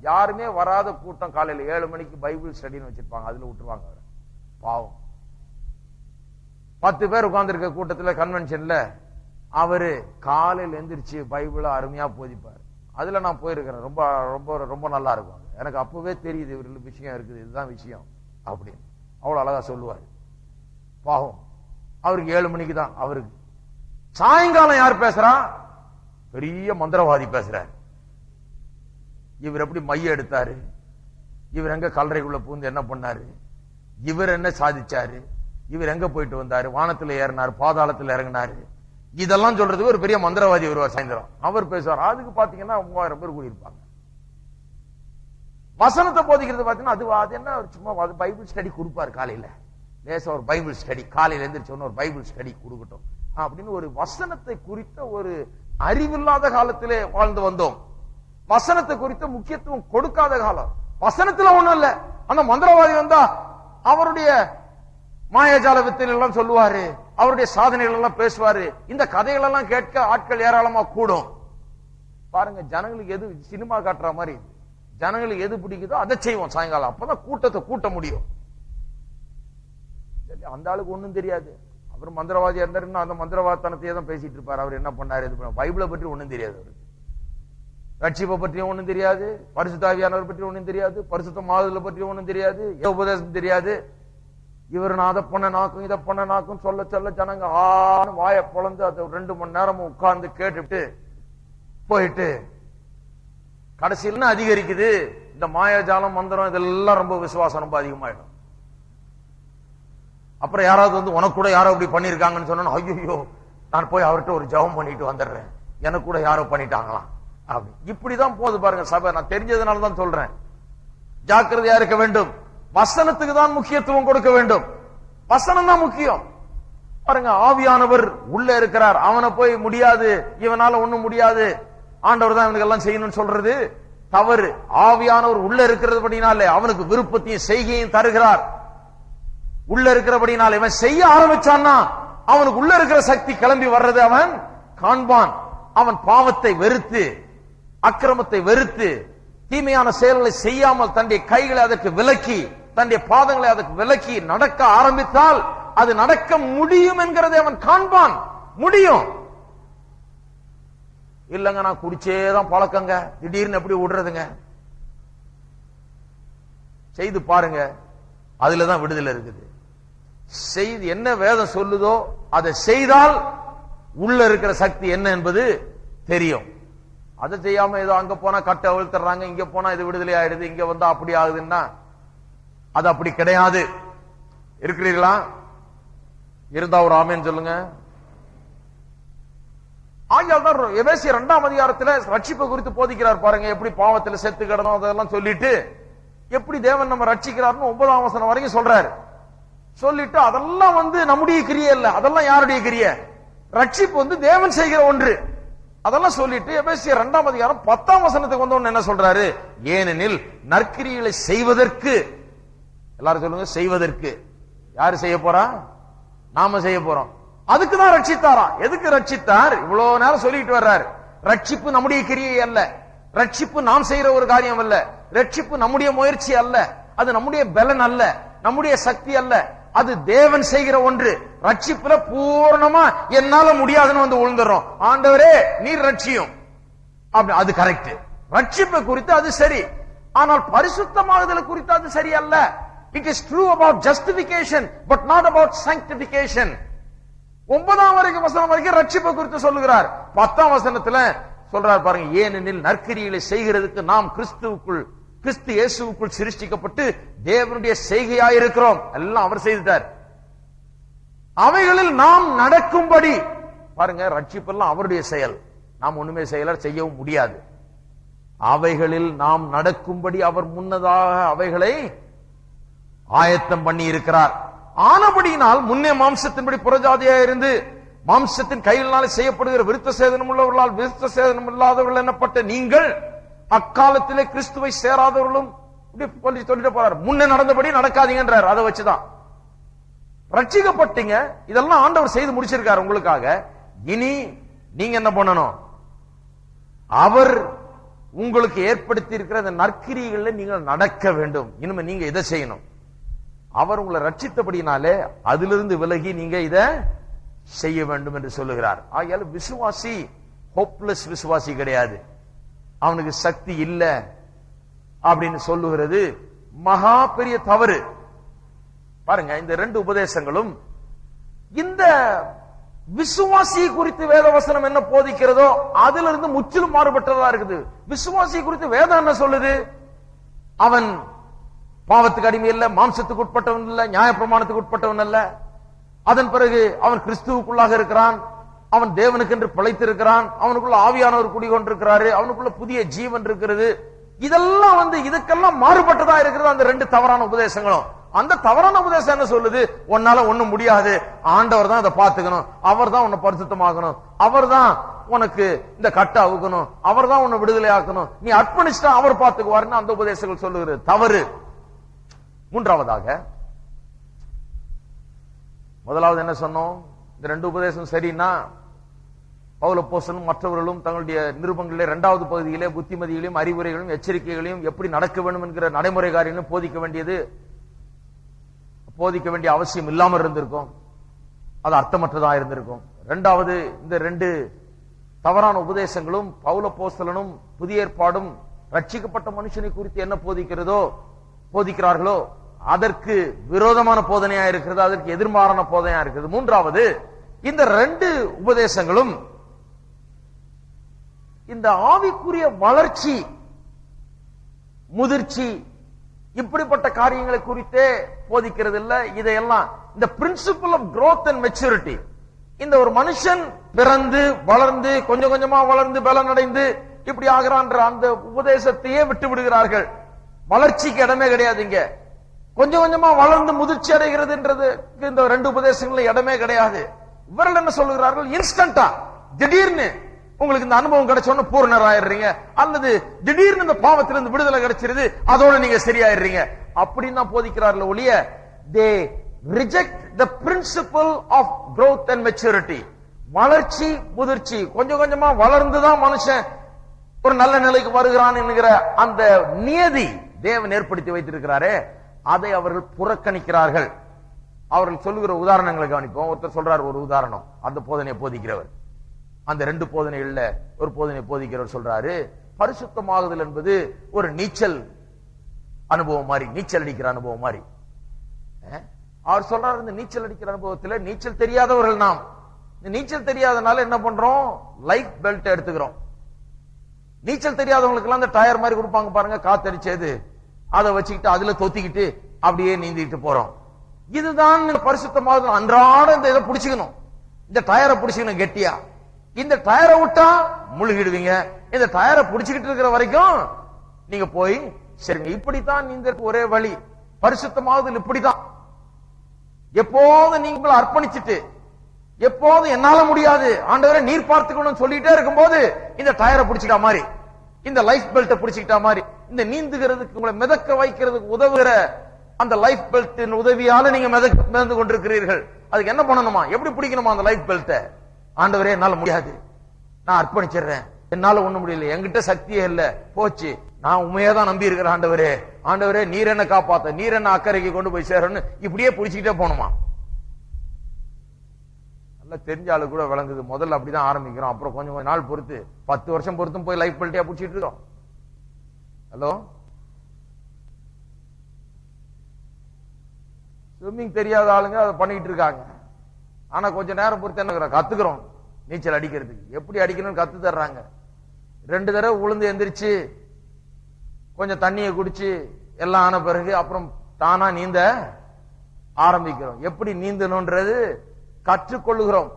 யாருமே வராத கூட்டம் காலையில 7 மணிக்கு பைபிள் ஸ்டடின்னு வச்சிருப்பாங்க, அதுல விட்டுருவாங்க அவரை. பாவம், 10 பேர் உட்கார்ந்து இருக்க கூட்டத்துல கன்வென்ஷன்ல அவரு காலையில் எந்திரிச்சு பைபிள அருமையா போதிப்பார். அதுல நான் போயிருக்கிறேன், ரொம்ப ரொம்ப ரொம்ப நல்லா இருக்கும். எனக்கு அப்பவே தெரியுது இவர்களுக்கு விஷயம் இருக்குது, இதுதான் விஷயம் அப்படின்னு. அவ்வளவு அழகா சொல்லுவார். பாவம், அவருக்கு 7 மணிக்கு தான். அவருக்கு சாயங்காலம் யார் பேசுறா? பெரிய மந்திரவாதி பேசுறார். இவர் எப்படி மைய எடுத்தாரு, இவர் எங்க கல்லறைக்குள்ள பூந்து என்ன பண்ணாரு, இவர் என்ன சாதிச்சாரு, இவர் எங்க போயிட்டு வந்தாரு, வானத்துல ஏறினாரு, பாதாளத்துல இறங்கினாரு, இதெல்லாம் சொல்றதுக்கு ஒரு பெரிய மந்திரவாதி வருவார் சாயந்தரம். அவர் பேசுவார். அதுக்கு பாத்தீங்கன்னா 3000 பேர் கூடியிருப்பாங்க. வசனத்தை போதிக்கிறது பாத்தீங்கன்னா அது என்ன சும்மா பைபிள் ஸ்டடி கொடுப்பாரு. காலையில லேசா ஒரு பைபிள் ஸ்டடி, காலையில எந்திரிச்சோன்னு ஒரு பைபிள் ஸ்டடி கொடுக்கட்டும் அப்படின்னு ஒரு வசனத்தை குறித்த ஒரு அறிவில்லாத காலத்திலே வாழ்ந்து வந்தோம். வசனத்தை குறித்த முக்கியத்துவம் கொடுக்காத காலம். வசனத்துல ஒண்ணும் இல்ல, ஆனா மந்திரவாதி வந்தா அவருடைய மாயாஜால வித்தைகள் எல்லாம் சொல்லுவாரு, அவருடைய சாதனைகள் எல்லாம் பேசுவாரு. இந்த கதைகள் எல்லாம் கேட்க ஆட்கள் ஏராளமா கூடும். பாருங்க, ஜனங்களுக்கு எது சினிமா காட்டுற மாதிரி ஜனங்களுக்கு எது பிடிக்குதோ அதை செய்வோம் சாயங்காலம். அப்பதான் கூட்டத்தை கூட்ட முடியும். அந்த ஆளுக்கு ஒண்ணும் தெரியாது. அவர் மந்திரவாதியா இருந்தாருன்னா அந்த மந்திரவாதத்தனத்தையே தான் பேசிட்டு இருப்பாரு. அவர் என்ன பண்ணாரு, இது பண்ண பைபிளை பற்றி ஒண்ணும் தெரியாது அவருக்கு. ரட்சிப்பை பற்றியும் ஒண்ணும் தெரியாது, பரிசுத்தாவியானவர் பற்றி ஒண்ணும் தெரியாது, பரிசுத்த மாதத்துல பற்றியும் ஒண்ணும் தெரியாது, உபதேசம் தெரியாது. இவர் நான் அதை பண்ண நாக்கும் இதை பண்ண நாக்கும் சொல்ல சொல்ல ஜனங்க ஆன்னு வாயை பொழந்து அதை 2 மணி நேரமும் உட்கார்ந்து கேட்டுட்டு போயிட்டு கடைசியில் அதிகரிக்குது. இந்த மாயாஜாலம் மந்திரம் இதெல்லாம் ரொம்ப விசுவாசம் ரொம்ப அதிகமாயிடும். அப்புறம் யாராவது வந்து உனக்கு கூட யாரோ இப்படி பண்ணிருக்காங்கன்னு சொன்னா, ஐயோ நான் போய் அவர்கிட்ட ஒரு ஜெபம் பண்ணிட்டு வந்துடுறேன், எனக்கு கூட யாரோ பண்ணிட்டாங்களாம் அப்படி. இப்படிதான் போகுது பாருங்க சபை. நான் தெரிஞ்சதுனால தான் சொல்றேன், ஜாக்கிரதையா இருக்க வேண்டும். வசனத்துக்கு தான் முக்கியத்துவம் கொடுக்க வேண்டும். வசனம் தான் முக்கியம். பாருங்க, ஆவியானவர் உள்ள இருக்கிறார், அவனை போய் முடியாது, இவனால ஒண்ணும் முடியாது, ஆண்டவர் தான் இவனுக்கு எல்லாம் செய்யணும்னு சொல்றது தவறு. ஆவியானவர் உள்ள இருக்கிறபடினாலே அவனுக்கு விருப்பத்தையும் செய்கையும் தருகிறார். உள்ள இருக்கிறபடினால இவன் செய்ய ஆரம்பிச்சான்னா அவனுக்கு உள்ள இருக்கிற சக்தி கிளம்பி வர்றது அவன் காண்பான். அவன் பாவத்தை வெறுத்து, அக்கிரமத்தை வெறுத்து, தீமையான செயல்களை செய்யாமல் தன்னுடைய கைகளை அதற்கு விலக்கி, தன்னுடைய பாதங்களை அதற்கு விலக்கி நடக்க ஆரம்பித்தால் அது நடக்க முடியும் என்கிறதை அவன் காண்பான். முடியும். இல்லங்க நான் குடிச்சேதான் பழக்கங்க, திடீர்னு எப்படி விடுறதுங்க? செய்து பாருங்க, அதுலதான் விடுதலை இருக்குது. செய்து என்ன வேதம் சொல்லுதோ அதை செய்தால் உள்ள இருக்கிற சக்தி என்ன என்பது தெரியும். அதை செய்யாம ஏதோ அங்க போனா கட்டை அவிழ்த்துறாங்க, இங்க போனா இது விடுதலை ஆயிடுது, இங்க வந்தா அப்படி ஆகுதுன்னா அது அப்படி கிடையாது. இருக்கிறீர்களா? இருந்தா ஒரு ஆமேன்னு சொல்லுங்க. ஆகியால் தான் எபேசியர் 2ஆம் அதிகாரத்துல ரட்சிப்பை குறித்து போதிக்கிறார் பாருங்க. எப்படி பாவத்துல செத்து கிடணும் அதெல்லாம் சொல்லிட்டு எப்படி தேவன் நம்ம ரட்சிக்கிறார்னு 9ஆம் வசனம் வரைக்கும் சொல்றாரு. சொல்லிட்டு அதெல்லாம் வந்து நம்முடைய கிரியை இல்ல, அதெல்லாம் யாருடைய கிரியை? ரட்சிப்பு வந்து தேவன் செய்கிற ஒன்று. அதெல்லாம் சொல்லிட்டு எபேசியர் 2ஆம் அதிகாரம் 10ஆம் வசனத்துக்கு வந்தோன்னு என்ன சொல்றாரு? ஏனெனில் நற்கிரிகளை செய்வதற்கு, எல்லாரும் சொல்லுங்க, செய்வதற்கு. யாரு செய்ய போறா? நாம செய்ய போறோம். அதுக்குதான் ரட்சித்தாராம். எதுக்கு ரட்சித்தார்? இவ்வளவு நேரம் சொல்லிட்டு வர்றாரு. ரட்சிப்பு நம்முடைய கிரியை அல்ல, ரட்சிப்பு நாம் செய்யற ஒரு காரியம் அல்ல, ரட்சிப்பு நம்முடைய முயற்சி அல்ல, அது நம்முடைய பலன் அல்ல, நம்முடைய சக்தி அல்ல, அது தேவன் செய்கிற ஒன்று. ரட்சிப்புல பூர்ணமா என்னால முடியாதுன்னு வந்து விழுந்துறோம். ஆண்டவரே நீர் ரட்சியும், அது கரெக்ட். ரட்சிப்பை குறித்து அது சரி. ஆனால் பரிசுத்தமாகுதல் குறித்து அது சரி அல்ல. It is true about justification but not about sanctification. 9 வசனம் வரைக்கும் ரட்சிப்பை குறித்து சொல்லுகிறார். 10 வசனத்துல சொல்றார் பாருங்க, ஏனெனில் நற்கிரிகளை செய்கிறதுக்கு நாம் கிறிஸ்து இயேசுவுக்குள் சிருஷ்டிக்கப்பட்டு தேவனுடைய செய்கையாயிருக்கிறோம். எல்லாம் அவர் செய்தார். அவைகளில் நாம் நடக்கும்படி, பாருங்க ரட்சிப்பெல்லாம் அவருடைய செயல், நாம் ஒண்ணுமே செய்யவும் முடியாது. அவைகளில் நாம் நடக்கும்படி அவர் முன்னதாக அவைகளை ஆயத்தம் பண்ணி இருக்கிறார். ஆனபடியினால் முன்னே மாம்சத்தின்படி புறஜாதியாக இருந்து மாம்சத்தின் கையினாலே செய்யப்படுகிற விருத்த சேதனம் உள்ளவர்களால் விருத்த சேதனம் இல்லாதவர்கள் என்னப்பட்ட நீங்கள் அக்காலத்திலே கிறிஸ்துவை சேராதவர்களும் சொல்லிட்டு போறார். முன்னே நடந்தபடி நடக்காதீங்கன்றார். அதை வச்சுதான் ரட்சிக்கப்பட்டீங்க. இதெல்லாம் ஆண்டவர் செய்து முடிச்சிருக்காரு உங்களுக்காக. இனி நீங்க என்ன பண்ணணும்? அவர் உங்களுக்கு ஏற்படுத்தி இருக்கிற அந்த நற்கிரிகளில் நீங்கள் நடக்க வேண்டும். இனிமே நீங்க இதை செய்யணும். அவர் உங்களை ரட்சித்தபடினாலே அதிலிருந்து விலகி நீங்க இதை செய்ய வேண்டும் என்று சொல்லுகிறார். ஆகையால விசுவாசி ஹோப்லெஸ் விசுவாசி கிடையாது. அவனுக்கு சக்தி இல்ல அப்படின்னு சொல்லுகிறது மகா பெரிய தவறு. பாருங்க, இந்த 2 உபதேசங்களும் இந்த விசுவாசி குறித்து வேதவசனம் என்ன போதிக்கிறதோ அதிலிருந்து முற்றிலும் மாறுபட்டதா இருக்குது. விசுவாசி குறித்து வேதம் என்ன சொல்லுது? அவன் பாவத்துக்கு அடிமை இல்ல, மாம்சத்துக்கு உட்பட்டவன் இல்ல, நியாயப்பிரமாணத்துக்கு உட்பட்டவன் அல்ல. அதன் பிறகு அவன் கிறிஸ்துவுக்குள்ளாக இருக்கிறான், அவன் தேவனுக்கு என்று பிழைத்திருக்கிறான், அவனுக்குள்ள ஆவியானவர் குடிகொண்டிருக்கிறாரு, அவனுக்குள்ள புதிய ஜீவன் இருக்கிறது. இதெல்லாம் இதுக்கெல்லாம் மாறுபட்டதா இருக்கிறது அந்த 2 தவறான உபதேசங்களும். அந்த தவறான உபதேசம் என்ன சொல்லுது? உன்னால ஒண்ணும் முடியாது, ஆண்டவர் தான் இதை பார்த்துக்கணும், அவர் தான் உன்னை பரிசுத்தமாக்கணும், அவர் தான் உனக்கு இந்த கட்ட அவுக்கணும், அவர் தான் உன்னை விடுதலை ஆக்கணும், நீ அர்ப்பணிச்சுட்டா அவர் பார்த்துக்குவாருன்னு அந்த உபதேசங்கள் சொல்லுகிறது. தவறு. மூன்றாவதாக, முதலாவது என்ன சொன்னோம்? இந்த 2 உபதேசம் சரின்னா பவுல் அப்போஸ்தலனும் மற்றவர்களும் தங்களுடைய நிருபங்களிலே 2வது பகுதியிலே புத்திமதிகளையும் அறிவுரைகளையும் எச்சரிக்கைகளையும் எப்படி நடக்க வேண்டும் என்கிற நடைமுறை காரியங்களும் போதிக்க வேண்டிய அவசியம் இல்லாமல் இருந்திருக்கும். அது அர்த்தமற்றதா இருந்திருக்கும். 2வது, இந்த 2 தவறான உபதேசங்களும் பவுல் அப்போஸ்தலனும் புதிய ஏற்பாடும் ரட்சிக்கப்பட்ட மனுஷனை குறித்து என்ன போதிக்கிறார்களோ அதற்கு விரோதமான போதனையா இருக்கிறது, அதற்கு எதிர்மாறான போதனையா இருக்கிறது. 3வது, இந்த 2 உபதேசங்களும் இந்த ஆவிக்குரிய வளர்ச்சி, முதிர்ச்சி, இப்படிப்பட்ட காரியங்களை குறித்தே போதிக்கிறது இல்ல. இதையெல்லாம் இந்த principal of growth and maturity, இந்த ஒரு மனுஷன் பிறந்து வளர்ந்து கொஞ்சம் கொஞ்சமா வளர்ந்து பலன் அடைந்து இப்படி ஆகிறான்ற அந்த உபதேசத்தையே விட்டு விடுகிறார்கள். வளர்ச்சிக்கு இடமே கிடையாது. இங்க கொஞ்சம் கொஞ்சமா வளர்ந்து முதிர்ச்சி அடைகிறதுன்றது இந்த 2 உபதேசங்கள்ல இடமே கிடையாது. இவர்கள் என்ன சொல்லுகிறார்கள்? இன்ஸ்டன்டா, திடீர்னு உங்களுக்கு இந்த அனுபவம் கிடைச்சோன்னு பூர்ணராயிடுறீங்க, அல்லது திடீர்னு இந்த பாவத்திலிருந்து விடுதலை கிடைச்சிருது அதோட நீங்க சரியாயிடுறீங்க அப்படின்னு தான் போதிக்கிறார்கள் ஒழிய they reject the principle of growth and maturity. வளர்ச்சி முதிர்ச்சி, கொஞ்சம் கொஞ்சமா வளர்ந்துதான் மனுஷன் ஒரு நல்ல நிலைக்கு வருகிறான் என்கிற அந்த நியதி தேவன் ஏற்படுத்தி வைத்திருக்கிறாரே, அதை அவர்கள் புறக்கணிக்கிறார்கள். அவர்கள் சொல்லுகிற உதாரணங்களை கவனிப்போம். ஒருத்தர் சொல்றார் ஒரு உதாரணம், அந்த போதனையை போதிக்கிறவர். அந்த 2 போதனைகள்ல ஒரு போதனை போதிக்கிறவர் சொல்றாரு, பரிசுத்தமாகுதல் என்பது ஒரு நீச்சல் அனுபவம் மாதிரி, நீச்சல் அடிக்கிற அனுபவம் மாதிரி. அவர் சொல்றாரு, இந்த நீச்சல் அடிக்கிற அனுபவத்துல நீச்சல் தெரியாதவர்கள் நாம். இந்த நீச்சல் தெரியாதனால என்ன பண்றோம்? லைஃப் பெல்ட் எடுத்துக்கிறோம். நீச்சல் தெரியாதவங்களுக்கு எல்லாம் அந்த டயர் மாதிரி கொடுப்பாங்க பாருங்க, காத்தடிச்சது, அதை வச்சுக்கிட்டு அதுல தொத்திக்கிட்டு அப்படியே நீந்திட்டு போறோம். இதுதான் பரிசுத்தமாகுதல். அன்றாட இந்த இதை பிடிச்சுக்கணும், இந்த டயரை பிடிச்சுக்கணும் கெட்டியா. இந்த டயரை விட்டா முழுகிடுவீங்க. இந்த டயரை பிடிச்சுக்கிட்டு இருக்கிற வரைக்கும் நீங்க போய் சரிங்க. இப்படித்தான் இந்த ஒரே வழி. பரிசுத்தமாகுதல் இப்படிதான். எப்போது நீங்க அர்ப்பணிச்சுட்டு, எப்போது என்னால முடியாது ஆண்டவரே நீர் பார்த்துக்கணும் சொல்லிட்டே இருக்கும்போது இந்த டயரை பிடிச்சிட்டா மாதிரி, இந்த லைஃப் பெல்ட்டை பிடிச்சிக்கிட்டா மாதிரி, இந்த நீந்துகிறதுக்கு உங்களை மிதக்க வைக்கிறதுக்கு உதவுகிற அந்த லைஃப் பெல்ட்டின் உதவியால நீங்க மிதந்து கொண்டிருக்கிறீர்கள். அதுக்கு என்ன பண்ணணுமா, எப்படி பிடிக்கணுமா அந்த லைஃப் பெல்ட்டை? ஆண்டவரே என்னால முடியாது, நான் அர்ப்பணிச்சிடுறேன், என்னால ஒண்ணு முடியல, என்கிட்ட சக்தியே இல்ல, போச்சு, நான் உண்மையா தான் நம்பி இருக்கிறேன் ஆண்டவரே, ஆண்டவரே நீர் என்ன காப்பாத்த, நீர் என்ன அக்கறைக்கு கொண்டு போய் சேரணும், இப்படியே பிடிச்சிக்கிட்டே போகணுமா? நல்லா தெரிஞ்ச ஆளு கூட விளங்குது. முதல்ல அப்படிதான் ஆரம்பிக்கிறோம், அப்புறம் கொஞ்சம் நாள் பொறுத்து 10 வருஷம் பொறுத்தும் போய் லைஃப் பெல்ட்டியா பிடிச்சிட்டு இருக்கோம். ஹலோ, ஸ்விம்மிங் தெரியாத ஆளுங்க அதை பண்ணிட்டு இருக்காங்க. ஆனா கொஞ்ச நேரம் பொறுத்து என்ன கத்துக்கிறோம், நீச்சல் அடிக்கிறதுக்கு எப்படி அடிக்கணும்னு கத்து தர்றாங்க. 2 தடவை உளுந்து எந்திரிச்சு கொஞ்சம் தண்ணியை குடிச்சு எல்லாம் ஆன பிறகு அப்புறம் தானா நீந்த ஆரம்பிக்கிறோம். எப்படி நீந்தணும்ன்றது கற்றுக்கொள்ளுகிறோம்.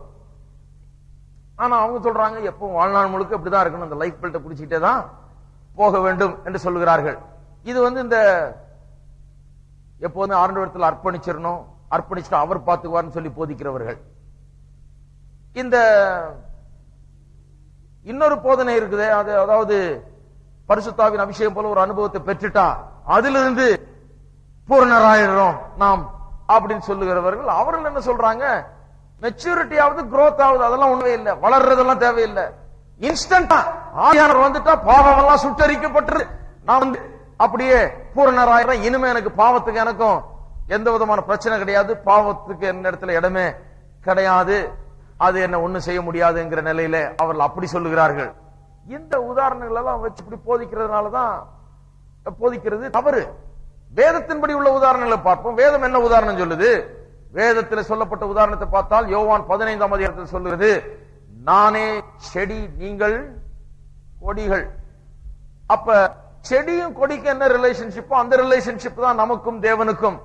ஆனா அவங்க சொல்றாங்க எப்பவும் வாழ்நாள் முழுக்க இப்படிதான் இருக்கணும், அந்த லைஃப் பெல்ட்டை பிடிச்சிட்டே தான் போக வேண்டும் என்று சொல்லுகிறார்கள். இது இந்த எப்போதும் ஆண்டவரிடத்தில் அர்ப்பணிச்சிடணும், அர்ப்பணிச்சுட்டு அவர் பார்த்துக்குவார்னு சொல்லி போதிக்கிறவர்கள். இந்த இன்னொரு போதனை இருக்குது, அதாவது பரிசுத்தாவின் அபிஷேகம் போல ஒரு அனுபவத்தை பெற்றுட்டா அதிலிருந்து பூரணராயிடுறோம் நாம் அப்படின்னு சொல்லுகிறவர்கள். அவர்கள் என்ன சொல்றாங்க, மெச்சூரிட்டி ஆகுது, growth ஆகுது, அதெல்லாம் ஒண்ணுமே இல்லை, வளர்றதெல்லாம் தேவையில்லை, இன்ஸ்டன்டா ஆவியானவர் வந்துட்டா பாவம் எல்லாம் சுட்டரிக்கப்பட்டு நான் அப்படியே பூரணராயிரம், இனிமே எனக்கு பாவத்துக்கு எனக்கும் எந்த விதமான பிரச்சனை கிடையாது, பாவத்துக்கு என்ன இடத்துல இடமே கிடையாது, அது என்ன ஒண்ணும் செய்ய முடியாதுங்கிற நிலையில அவர்கள் அப்படி சொல்லுகிறார்கள். இந்த உதாரணங்கள் எல்லாம் வச்சு இப்படி போதிக்கிறதுனாலதான் போதிக்கிறது தவறு. வேதத்தின்படி உள்ள உதாரணங்களை பார்ப்போம். வேதம் என்ன உதாரணம் சொல்லுது? வேதத்தில் சொல்லப்பட்ட உதாரணத்தை பார்த்தால் யோவான் 15ஆம் அதிகாரத்தில் சொல்லுகிறது, நானே செடி, நீங்கள் கொடிகள். அப்ப செடியும் கொடிக்கு என்ன ரிலேஷன்ஷிப்போ அந்த ரிலேஷன்ஷிப் தான் நமக்கும் தேவனுக்கும்.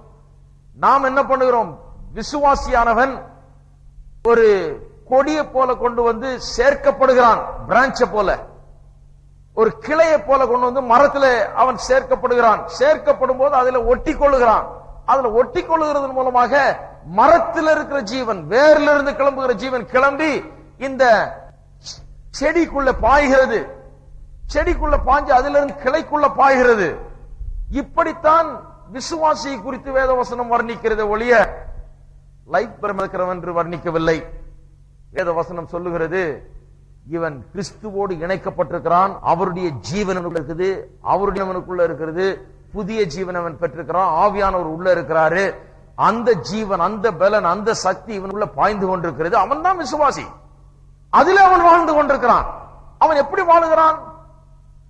நாம் என்ன பண்ணுகிறோம், விசுவாசியானவன் ஒரு கொடியை போல கொண்டு வந்து சேர்க்கப்படுகிறான், பிரான்ச்சை போல, ஒரு கிளையை போல கொண்டு வந்து மரத்துல அவன் சேர்க்கப்படுகிறான். சேர்க்கப்படும் போது அதுல ஒட்டி கொள்ளுகிறான். அதுல ஒட்டி கொள்ளுகிறது மூலமாக மரத்தில் இருக்கிற ஜீவன், வேர்ல இருந்து கிளம்புகிற ஜீவன் கிளம்பி இந்த செடிக்குள்ள பாய்கிறது, செடிக்குள்ள பாய்ஞ்சு அதிலிருந்து கிளைக்குள்ள பாய்கிறது. இப்படித்தான் விசுவாசி குறித்து வேதவசனம் வர்ணிக்கிறது ஒழிய லைஃப் பெறுகிறவன் என்று வர்ணிக்கவில்லை. வேதவசனம் சொல்லுகிறது, இவன் கிறிஸ்துவோடு இணைக்கப்பட்டிருக்கிறான், அவருடைய ஜீவன் இருக்குது, அவருடையவனுக்குள்ள இருக்கிறது, புதிய ஜீவன் அவன் பெற்றிருக்கிறான், ஆவியானவர் உள்ள இருக்கிறாரு, அந்த ஜீவன், அந்த பலன், அந்த சக்தி இவனுக்குள்ள பாய்ந்து கொண்டிருக்கிறது. அவன் தான் விசுவாசி, அதிலே அவன் வாழ்ந்து கொண்டிருக்கிறான். அவன் எப்படி வாழுகிறான்?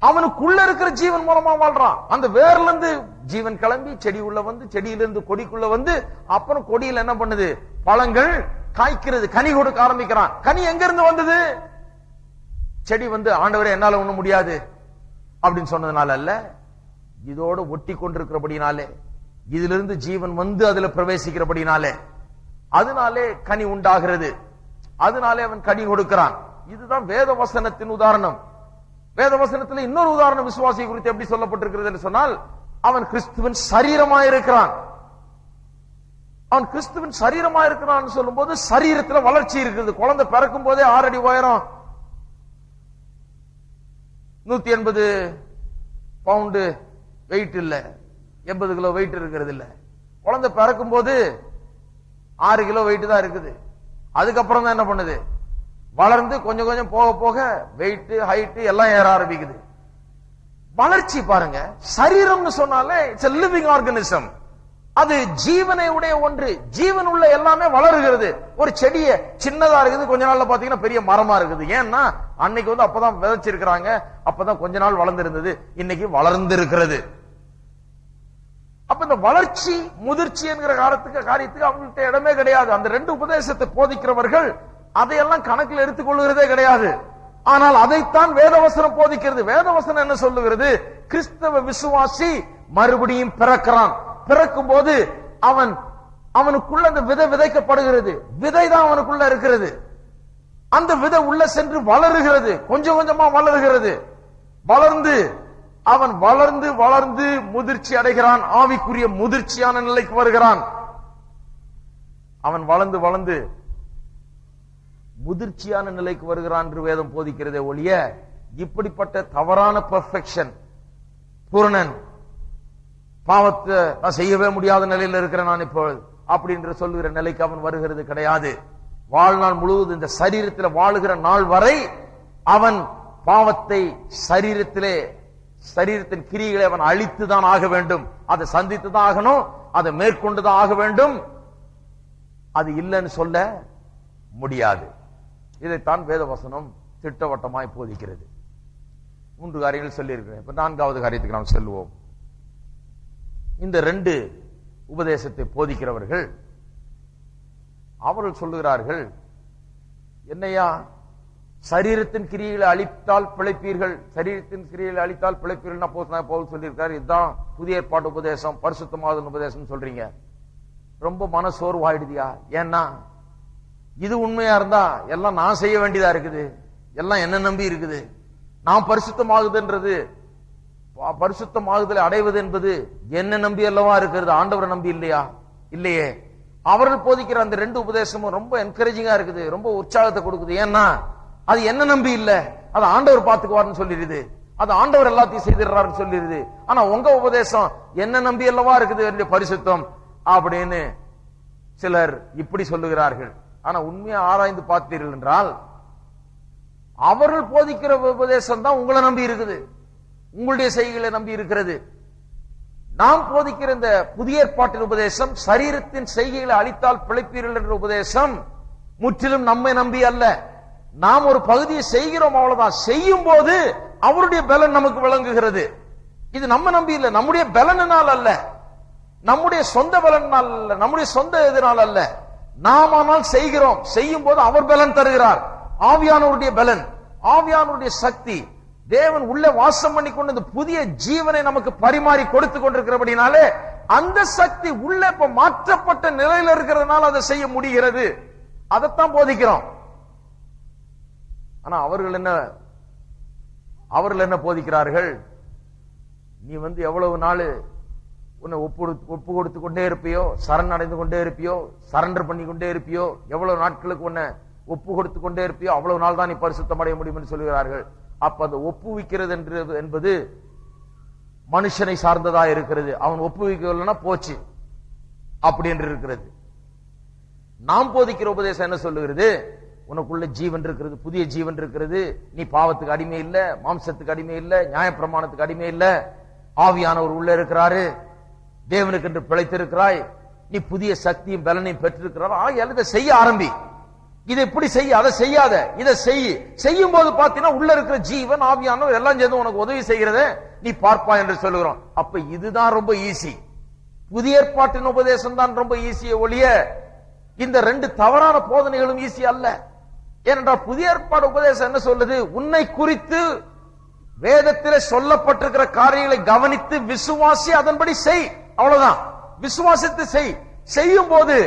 அவனுக்குள்ள இருக்கிற ஜீவன் மூலமா வாழ்றான். அந்த வேர்ல இருந்து ஜீவன் கிளம்பி செடி உள்ள வந்து, செடியிலிருந்து கொடிக்குள்ள வந்து, அப்புறம் கொடியில் என்ன பண்ணுது, பழங்கள் காய்க்கிறது, கனி கொடுக்க ஆரம்பிக்கிறான். கனி எங்க இருந்து வந்தது? செடி ஆண்டவரே என்னால ஒண்ணும் முடியாது அப்படின்னு சொன்னதுனால அல்ல, இதோட ஒட்டி கொண்டிருக்கிறபடினாலே, இதிலிருந்து ஜீவன் வந்து அதுல பிரவேசிக்கிறபடினாலே, அதனாலே கனி உண்டாகிறது, அதனாலே அவன் கனி கொடுக்கிறான். இதுதான் வேத வசனத்தின் உதாரணம். வேத வசனத்தில் இன்னொரு உதாரணம் விசுவாசியை குறித்து எப்படி சொல்லப்பட்டிருக்கிறது என்று சொன்னால், அவன் கிறிஸ்துவின் சரீரமாயிருக்கிறான். அவன் கிறிஸ்துவின் சரீரமாயிருக்கிறான் சொல்லும் போது சரீரத்தில் வளர்ச்சி இருக்குது. குழந்தை பிறக்கும் போதே 6 அடி உயரம், 180 பவுண்டு வெயிட் இல்ல, 80 கிலோ வெயிட் இருக்கிறது இல்ல. குழந்தை பிறக்கும் போது 6 கிலோ வெயிட் தான் இருக்குது. அதுக்கப்புறம் தான் என்ன பண்ணுது, வளர்ந்து கொஞ்சம் கொஞ்சம் போக போக வெயிட், ஹைட் எல்லாம் ஏற ஆரம்பிக்குது. வளர்ச்சி பாருங்க. சரீரம்னு சொன்னாலே இட்ஸ் a living organism, அது ஜீவனை உடைய ஒன்று. ஜீவன் உள்ள எல்லாமே வளருகிறது. ஒரு செடிய சின்னதா இருக்குது, கொஞ்ச நாள்ல பாத்தீங்கன்னா பெரிய மரமா இருக்குது. ஏன்னா அன்னைக்கு அப்பதான் விதைச்சிருக்கிறாங்க, அப்பதான் கொஞ்ச நாள் வளர்ந்து இருந்தது, இன்னைக்கு வளர்ந்து இருக்கிறது. அப்ப இந்த வளர்ச்சி முதிர்ச்சி என்கிற காரியத்துக்கு அவங்கள்ட்ட இடமே கிடையாது. அந்த 2 உபதேசத்தை போதிக்கிறவர்கள் அதையெல்லாம் கணக்கில் எடுத்துக்கொள்கிறதே கிடையாது. ஆனால் அதைத்தான் வேதவசனம் போதிக்கிறது. வேதவசனம் என்ன சொல்லுகிறது? கிறிஸ்தவ விசுவாசி மறுபடியும் பிறக்கிறான். பிறக்கும் போது அவனுக்குள்ள அந்த விதை விதைக்கப்படுகிறது. விதை தான் அவனுக்குள்ள இருக்கிறது. அந்த விதை உள்ள சென்று வளருகிறது, கொஞ்சம் கொஞ்சமா வளருகிறது. வளர்ந்து அவன் வளர்ந்து வளர்ந்து முதிர்ச்சி அடைகிறான், ஆவிக்குரிய முதிர்ச்சியான நிலைக்கு வருகிறான். அவன் வளர்ந்து வளர்ந்து முதிர்ச்சியான நிலைக்கு வருகிறான் என்று வேதம் போதிக்கிறதே ஒழிய, இப்படிப்பட்ட தவறான பெர்ஃபெக்ஷன், பூரணன், பாவத்தை நான் செய்யவே முடியாத நிலையில் இருக்கிறேன் நான் இப்போ அப்படின்ற சொல்லுகிற நிலைக்கு அவன் வருகிறது கிடையாது. வாழ்நாள் முழுவதும் இந்த சரீரத்தில் வாழுகிற நாள் வரை அவன் பாவத்தை சரீரத்தின் கிரிகளை அவன் அழித்துதான் ஆக வேண்டும். அதை சந்தித்துதான் ஆகணும், அதை மேற்கொண்டுதான் ஆக வேண்டும். அது இல்லைன்னு சொல்ல முடியாது. இதைத்தான் வேதவசனம் திட்டவட்டமாய் போதிக்கிறது. 3 காரியங்கள் சொல்லியிருக்கிறேன். இப்ப 4வது காரியத்துக்கு நாம் செல்வோம். இந்த 2 உபதேசத்தை போதிக்கிறவர்கள் அவர்கள் சொல்லுகிறார்கள், என்னையா சரீரத்தின் கிரியைகளை அழித்தால் பிழைப்பீர்கள், சரீரத்தின் கிரியைகளை அழித்தால் பிழைப்பீர்கள் பவுல் சொல்லியிருக்காரு. இதுதான் புதிய ஏற்பாட்டு உபதேசம், பரிசுத்தமாகுதல் உபதேசம் சொல்றீங்க. ரொம்ப மனசோர்வாயிடுதியா? ஏன்னா இது உண்மையா இருந்தா எல்லாம் நான் செய்ய வேண்டியதா இருக்குது, எல்லாம் என்ன நம்பி இருக்குது. நான் பரிசுத்தமாகுதுன்றது, பரிசுத்தமாகுதலை அடைவது என்பது என்ன நம்பி அல்லவா இருக்கிறது, ஆண்டவரை நம்பி இல்லையா? இல்லையே. அவர்கள் போதிக்கிற அந்த 2 உபதேசமும் ரொம்ப என்கரேஜிங்கா இருக்குது, ரொம்ப உற்சாகத்தை கொடுக்குது. ஏன்னா அது என்ன நம்பி இல்ல, அது ஆண்டவர் பார்த்துக்குவார்னு சொல்லிடுது, அது ஆண்டவர் எல்லாத்தையும் செய்திடுறாருன்னு சொல்லிடுது. ஆனா உங்க உபதேசம் என்ன நம்பி அல்லவா இருக்குது பரிசுத்தம் அப்படின்னு சிலர் இப்படி சொல்லுகிறார்கள். ஆனா உண்மையா ஆராய்ந்து பார்த்தீர்கள் என்றால் அவர்கள் போதிக்கிற உபதேசம் தான் உங்களை நம்பி இருக்குது, உங்களுடைய செய்கைகளை நம்பி இருக்கிறது. நாம் போதிக்கிற இந்த புதிய ஏற்பாட்டின் உபதேசம், சரீரத்தின் செய்கைகளை அழித்தால் பிழைப்பீர்கள் என்ற உபதேசம் முற்றிலும் நம்மை நம்பி அல்ல. நாம் ஒரு பகுதியை செய்கிறோம், அவ்வளவுதான். செய்யும் போது அவருடைய பலன் நமக்கு விளங்குகிறது. இது நம்ம நம்பி இல்ல, நம்முடைய பலனால் அல்ல, நம்முடைய சொந்த பலனால் அல்ல, நம்முடைய சொந்த எதிரால் அல்ல. நாம் ஆனால் செய்கிறோம், செய்யும் போது அவர் பலன் தருகிறார். ஆவியானவருடைய பலன், ஆவியானவருடைய சக்தி, தேவன் உள்ளே வாசம் பண்ணி கொண்டு இந்த புதிய ஜீவனை நமக்கு பரிமாறி கொடுத்து கொண்டிருக்கிறபடினாலே அந்த சக்தி உள்ளே இப்ப மாற்றப்பட்ட நிலையில் இருக்கிறதுனால அதை செய்ய முடிகிறது. அதைத்தான் போதிக்கிறோம். ஆனா அவர்கள் என்ன போதிக்கிறார்கள்? நீ எவ்வளவு நாள் உன்னை ஒப்பு கொடுத்து கொண்டே இருப்பியோ, சரண் அடைந்து கொண்டே இருப்பியோ, சரண்டர் பண்ணி கொண்டே இருப்பியோ, எவ்வளவு நாட்களுக்கு உன்னை ஒப்பு கொடுத்து கொண்டே இருப்பியோ அவ்வளவு நாள் தான் நீ பரிசுத்தம் அடைய முடியும் என்று சொல்கிறார்கள். அப்ப அந்த ஒப்புவிக்கிறது என்பது மனுஷனை சார்ந்ததா இருக்கிறது. அவன் ஒப்புவிக்கலன்னா போச்சு அப்படி என்று இருக்கிறது. நாம் போதிக்கிற உபதேசம் என்ன சொல்லுகிறது? உனக்குள்ள ஜீவன் இருக்கிறது, புதிய ஜீவன் இருக்கிறது. நீ பாவத்துக்கு அடிமை இல்ல, மாம்சத்துக்கு அடிமை இல்ல, நியாயப்பிரமாணத்துக்கு அடிமை இல்ல, ஆவியானவர் உள்ள இருக்கிறாரு, தேவனுக்கு என்று பிழைத்திருக்கிறாய், நீ புதிய சக்தியும் பலனையும் பெற்றிருக்கிறார். இதை செய்ய ஆரம்பி. இதை எப்படி செய்ய, அதை செய்யாத, இதை செய்யும் போது பாத்தீங்கன்னா உள்ள இருக்கிற ஜீவன் ஆவியானவர் எல்லாம் சேர்ந்து உனக்கு உதவி செய்கிறத நீ பார்ப்பா என்று சொல்லுகிறோம். அப்ப இதுதான் ரொம்ப ஈஸி. புதிய ஏற்பாட்டின் உபதேசம் தான் ரொம்ப ஈஸியை ஒழிய இந்த 2 தவறான போதனைகளும் ஈஸி அல்ல. ஏனென்றால் புதிய ஏற்பாடு உபதேசம் என்ன சொல்லுது? உன்னை குறித்து வேதத்தில் சொல்லப்பட்டிருக்கிற காரியங்களை கவனித்து விசுவாசி, அதன்படி செய், அவ்வளவுதான். விசுவாசித்து செய்யும் போது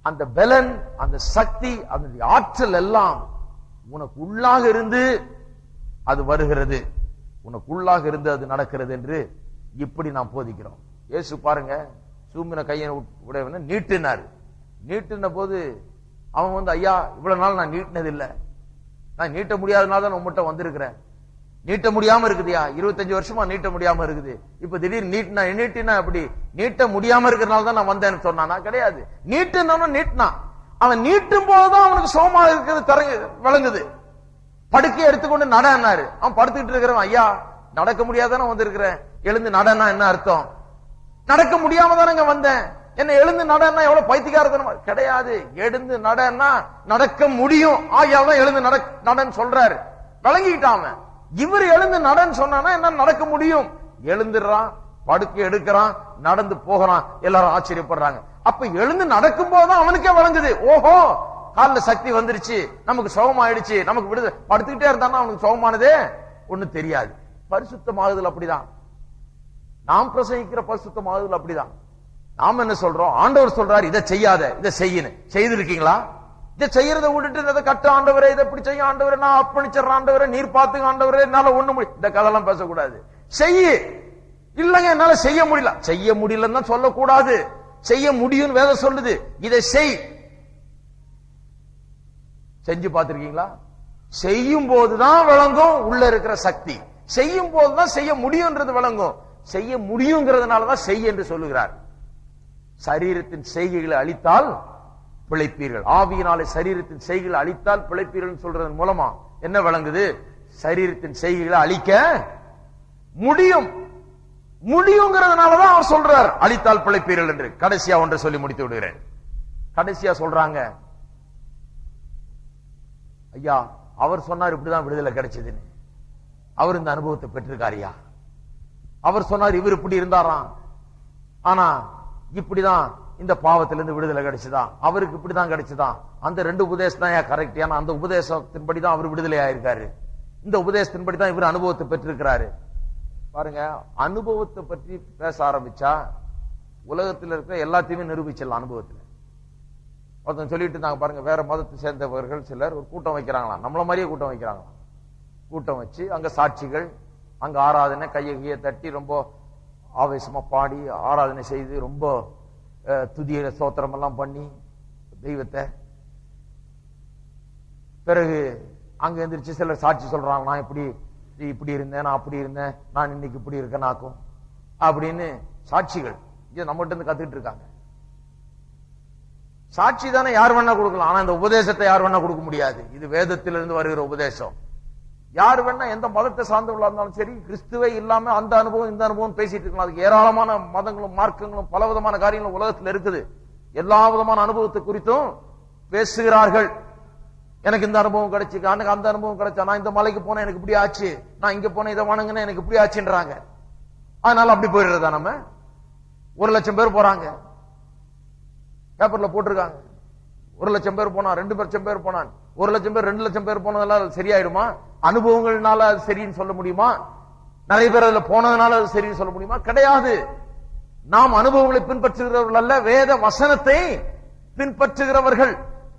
அந்த பலன், அந்த சக்தி, அதனுடைய ஆற்றல் எல்லாம் உனக்கு உள்ளாக இருந்து அது வருகிறது, உனக்கு உள்ளாக இருந்து அது நடக்கிறது என்று இப்படி நாம் போதிக்கிறோம். இயேசு பாருங்க, சூம்பின கையை உடையவன நீட்டினார். நீட்டின போது அவன் ஐயா இவ்வளவு நாள் நான் நீட்டினது இல்லை, நான் நீட்ட முடியாதனால தான் உங்கள்கிட்ட வந்திருக்கிறேன். நீட்ட முடியாம இருக்குதுயா, 25 வருஷமா நீட்ட முடியாம இருக்குது, இப்ப திடீர்னு நீட்டினா எப்படி? நீட்ட முடியாம இருக்கிறனால தான் நான் வந்தேன்னு சொன்னானா? கிடையாது. நீட்டினா அவன் நீட்டும் போதுதான் அவனுக்கு சோமா இருக்கிறது விளங்குது. படுக்கையை எடுத்துக்கொண்டு நடனாரு. அவன் படுத்துக்கிட்டு இருக்கிறவன், ஐயா நடக்க முடியாதானே வந்திருக்கிறேன், எழுந்து நடனா என்ன அர்த்தம்? நடக்க முடியாம தானங்க வந்தேன், என்ன எழுந்து நடனா எவ்வளவு பைத்தியக்காரத்தனமா? கிடையாது. எழுந்து நடனா நடக்க முடியும், ஆகியால்தான் எழுந்து நடன்னு சொல்றாரு. விளங்கிட்டாம இவர் எழுந்து நடன்னு சொன்னா என்ன நடக்க முடியும்? எழுந்துடுறான், படுக்கை எடுக்கிறான், நடந்து போகிறான், எல்லாரும் ஆச்சரியப்படுறாங்க. அப்ப எழுந்து நடக்கும் போதுதான் அவனுக்கே வழங்குது, ஓஹோ காலில் சக்தி வந்துருச்சு, நமக்கு சுகமாயிடுச்சு, நமக்கு விடுதலை. படுத்துக்கிட்டே இருந்தான்னா அவனுக்கு சுகமானதே ஒண்ணு தெரியாது. பரிசுத்தமாகுதல் அப்படிதான். நாம் பிரசங்கிக்கிற பரிசுத்தமாகுதல் அப்படிதான். நாம் என்ன சொல்றோம்? ஆண்டவர் சொல்றாரு இதை செய்யாத, இதை செய்யணும். செய்திருக்கீங்களா? இதை செய்யறதை விட்டுட்டு இதை கட்ட ஆண்டவரே, இதை இப்படி செய்ய ஆண்டவரே, நான் அர்ப்பணிச்சிடறேன் ஆண்டவரே, நீர் பார்த்துங்க ஆண்டவரே, என்னால ஒண்ணு முடியும், இந்த கதெல்லாம் பேசக்கூடாது. செய்ய இல்லங்க என்னால செய்ய முடியல, செய்ய முடியலன்னு தான் சொல்லக்கூடாது, செய்ய முடியும் வேதம் சொல்லுது. இதை செஞ்சு பார்த்திருக்கீங்களா? செய்யும் போதுதான் விளங்கும் உள்ள இருக்கிற சக்தி. செய்யும் போதுதான் செய்ய முடியும்ன்றது விளங்கும். செய்ய முடியுங்கிறதுனாலதான் செய் என்று சொல்லுகிறார். சரீரத்தின் செய்கைகளை அழித்தால் பிழைப்பீர்கள். ஆவியினாலே சரீரத்தின் செய்கைகளை அழித்தால் பிழைப்பீர்கள் சொல்றதன் மூலமா என்ன விளங்குது? சரீரத்தின் செய்கைகளை அழிக்க முடியும். முடியுங்கிறதுனாலதான் அவர் சொல்றார் அழித்தால் பிழைப்பீர்கள் என்று. கடைசியா ஒன்றை சொல்லி முடித்து விடுகிறேன். கடைசியா சொல்றாங்க, ஐயா அவர் சொன்னார் இப்படிதான் விடுதலை கிடைச்சதுன்னு. அவர் இந்த அனுபவத்தை பெற்றிருக்காரியா? அவர் சொன்னார் இவர் இப்படி இருந்தாராம், ஆனா இப்படிதான் இந்த பாவத்திலிருந்து விடுதலை கிடைச்சுதான், அவருக்கு இப்படிதான் கிடைச்சுதான். அந்த 2 உபதேசம் தான் கரெக்ட். ஏன்னா அந்த உபதேசத்தின்படிதான் அவர் விடுதலை ஆயிருக்காரு, இந்த உபதேசத்தின்படிதான் இவர் அனுபவத்தை பெற்றிருக்கிறாரு. பாருங்க, அனுபவத்தை பற்றி பேச ஆரம்பிச்சா உலகத்தில் இருக்கிற எல்லாத்தையுமே நிரூபிச்சிடலாம். அனுபவத்தில் ஒருத்தன் சொல்லிட்டு இருந்தாங்க பாருங்க, வேற மதத்தை சேர்ந்தவர்கள் சிலர் ஒரு கூட்டம் வைக்கிறாங்களாம், நம்மள மாதிரியே கூட்டம் வைக்கிறாங்களாம். கூட்டம் வச்சு அங்க சாட்சிகள், அங்க ஆராதனை, கையை தட்டி ரொம்ப ஆவேசமா பாடி ஆராதனை செய்து ரொம்ப துதிய ஸ்தோத்திரம் எல்லாம் பண்ணி தெய்வத்தை, பிறகு அங்க எந்திரிச்சு சிலர் சாட்சி சொல்றாங்க, நான் இப்படி இருந்தேன், நான் அப்படி இருந்தேன், நான் இன்னைக்கு இப்படி இருக்கேனாக்கும் அப்படின்னு சாட்சிகள் இது நம்மகிட்ட இருந்து கத்துக்கிட்டு இருக்காங்க. சாட்சி தானே யார் வேணா கொடுக்கலாம், ஆனா இந்த உபதேசத்தை யார் வேணா கொடுக்க முடியாது. இது வேதத்திலிருந்து வருகிற உபதேசம். யார் வேணா எந்த மதத்தை சார்ந்தவர்களா இருந்தாலும் சரி, கிறிஸ்துவே இல்லாம அந்த அனுபவம் இந்த அனுபவம் பேசிட்டு இருக்கலாம். அதுக்கு ஏராளமான மதங்களும் மார்க்கங்களும் பல விதமான காரியங்களும் உலகத்தில் இருக்குது. எல்லா விதமான அனுபவத்தை குறித்தும் பேசுகிறார்கள். எனக்கு இந்த அனுபவம் கிடைச்சு, எனக்கு அந்த அனுபவம் கிடைச்சா, நான் இந்த மலைக்கு போனேன் எனக்கு இப்படி ஆச்சு, நான் இங்க போனேன் இதை வணங்கினேன் எனக்கு இப்படி ஆச்சுன்றாங்க. அதனால அப்படி போயிடுறதா? நம்ம 1,00,000 பேர் போறாங்க, பேப்பர்ல போட்டிருக்காங்க. 1,00,000 பேர் போனா, 2,00,000 பேர் போனான், 1,00,000 பேர் 2,00,000 பேர் போனதெல்லாம் சரியாயிடுமா? அனுபவங்கள்னால அது சரின்னு சொல்ல முடியுமா? நிறைய பேர் அதுல போனதுனால அது சரின்னு சொல்ல முடியுமா? கிடையாது. நாம் அனுபவங்களை பின்பற்றுகிறவர்கள் அல்ல, வேத வசனத்தை பின்பற்றுகிறவர்கள்.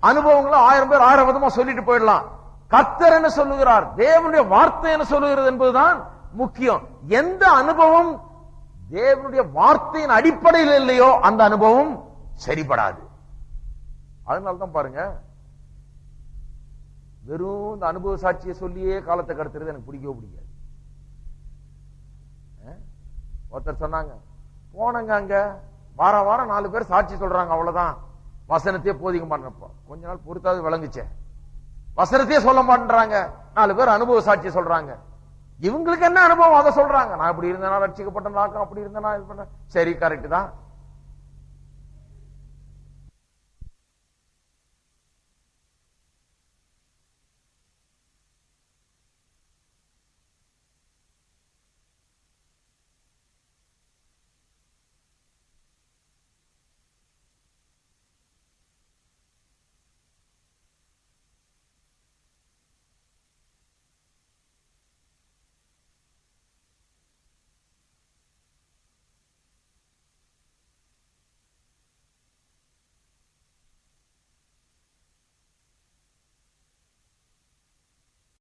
அனுபவங்களை 1000 பேர் 1000 விதமா சொல்லிட்டு போயிடலாம். கர்த்தர் என்ன சொல்லுகிறார், தேவனுடைய வார்த்தை என்ன சொல்லுகிறது என்பதுதான் முக்கியம். எந்த அனுபவம் தேவனுடைய வார்த்தையின் அடிப்படையில் இல்லையோ அந்த அனுபவம் சரிபடாது. அதனால்தான் பாருங்க, வெறும் இந்த அனுபவ சாட்சியை சொல்லியே காலத்தை கடத்துறது எனக்கு பிடிக்கவே பிடிக்காது. ஒருத்தர் சொன்னாங்க, போனங்க அங்க வாரம் வாரம் 4 பேர் சாட்சி சொல்றாங்க, அவ்வளவுதான், வசனத்தையே போதிக்க மாட்டேனப்பா. கொஞ்ச நாள் பொறுத்தாவது விளங்குச்சே, வசனத்தையே சொல்ல மாட்டேன்றாங்க, 4 பேர் அனுபவ சாட்சி சொல்றாங்க. இவங்களுக்கு என்ன அனுபவம் அதை சொல்றாங்க. நான் இப்படி இருந்தேனா ரட்சிக்கப்பட்ட நாக்கம், அப்படி இருந்தேனா இது பண்ண, சரி கரெக்ட் தான்.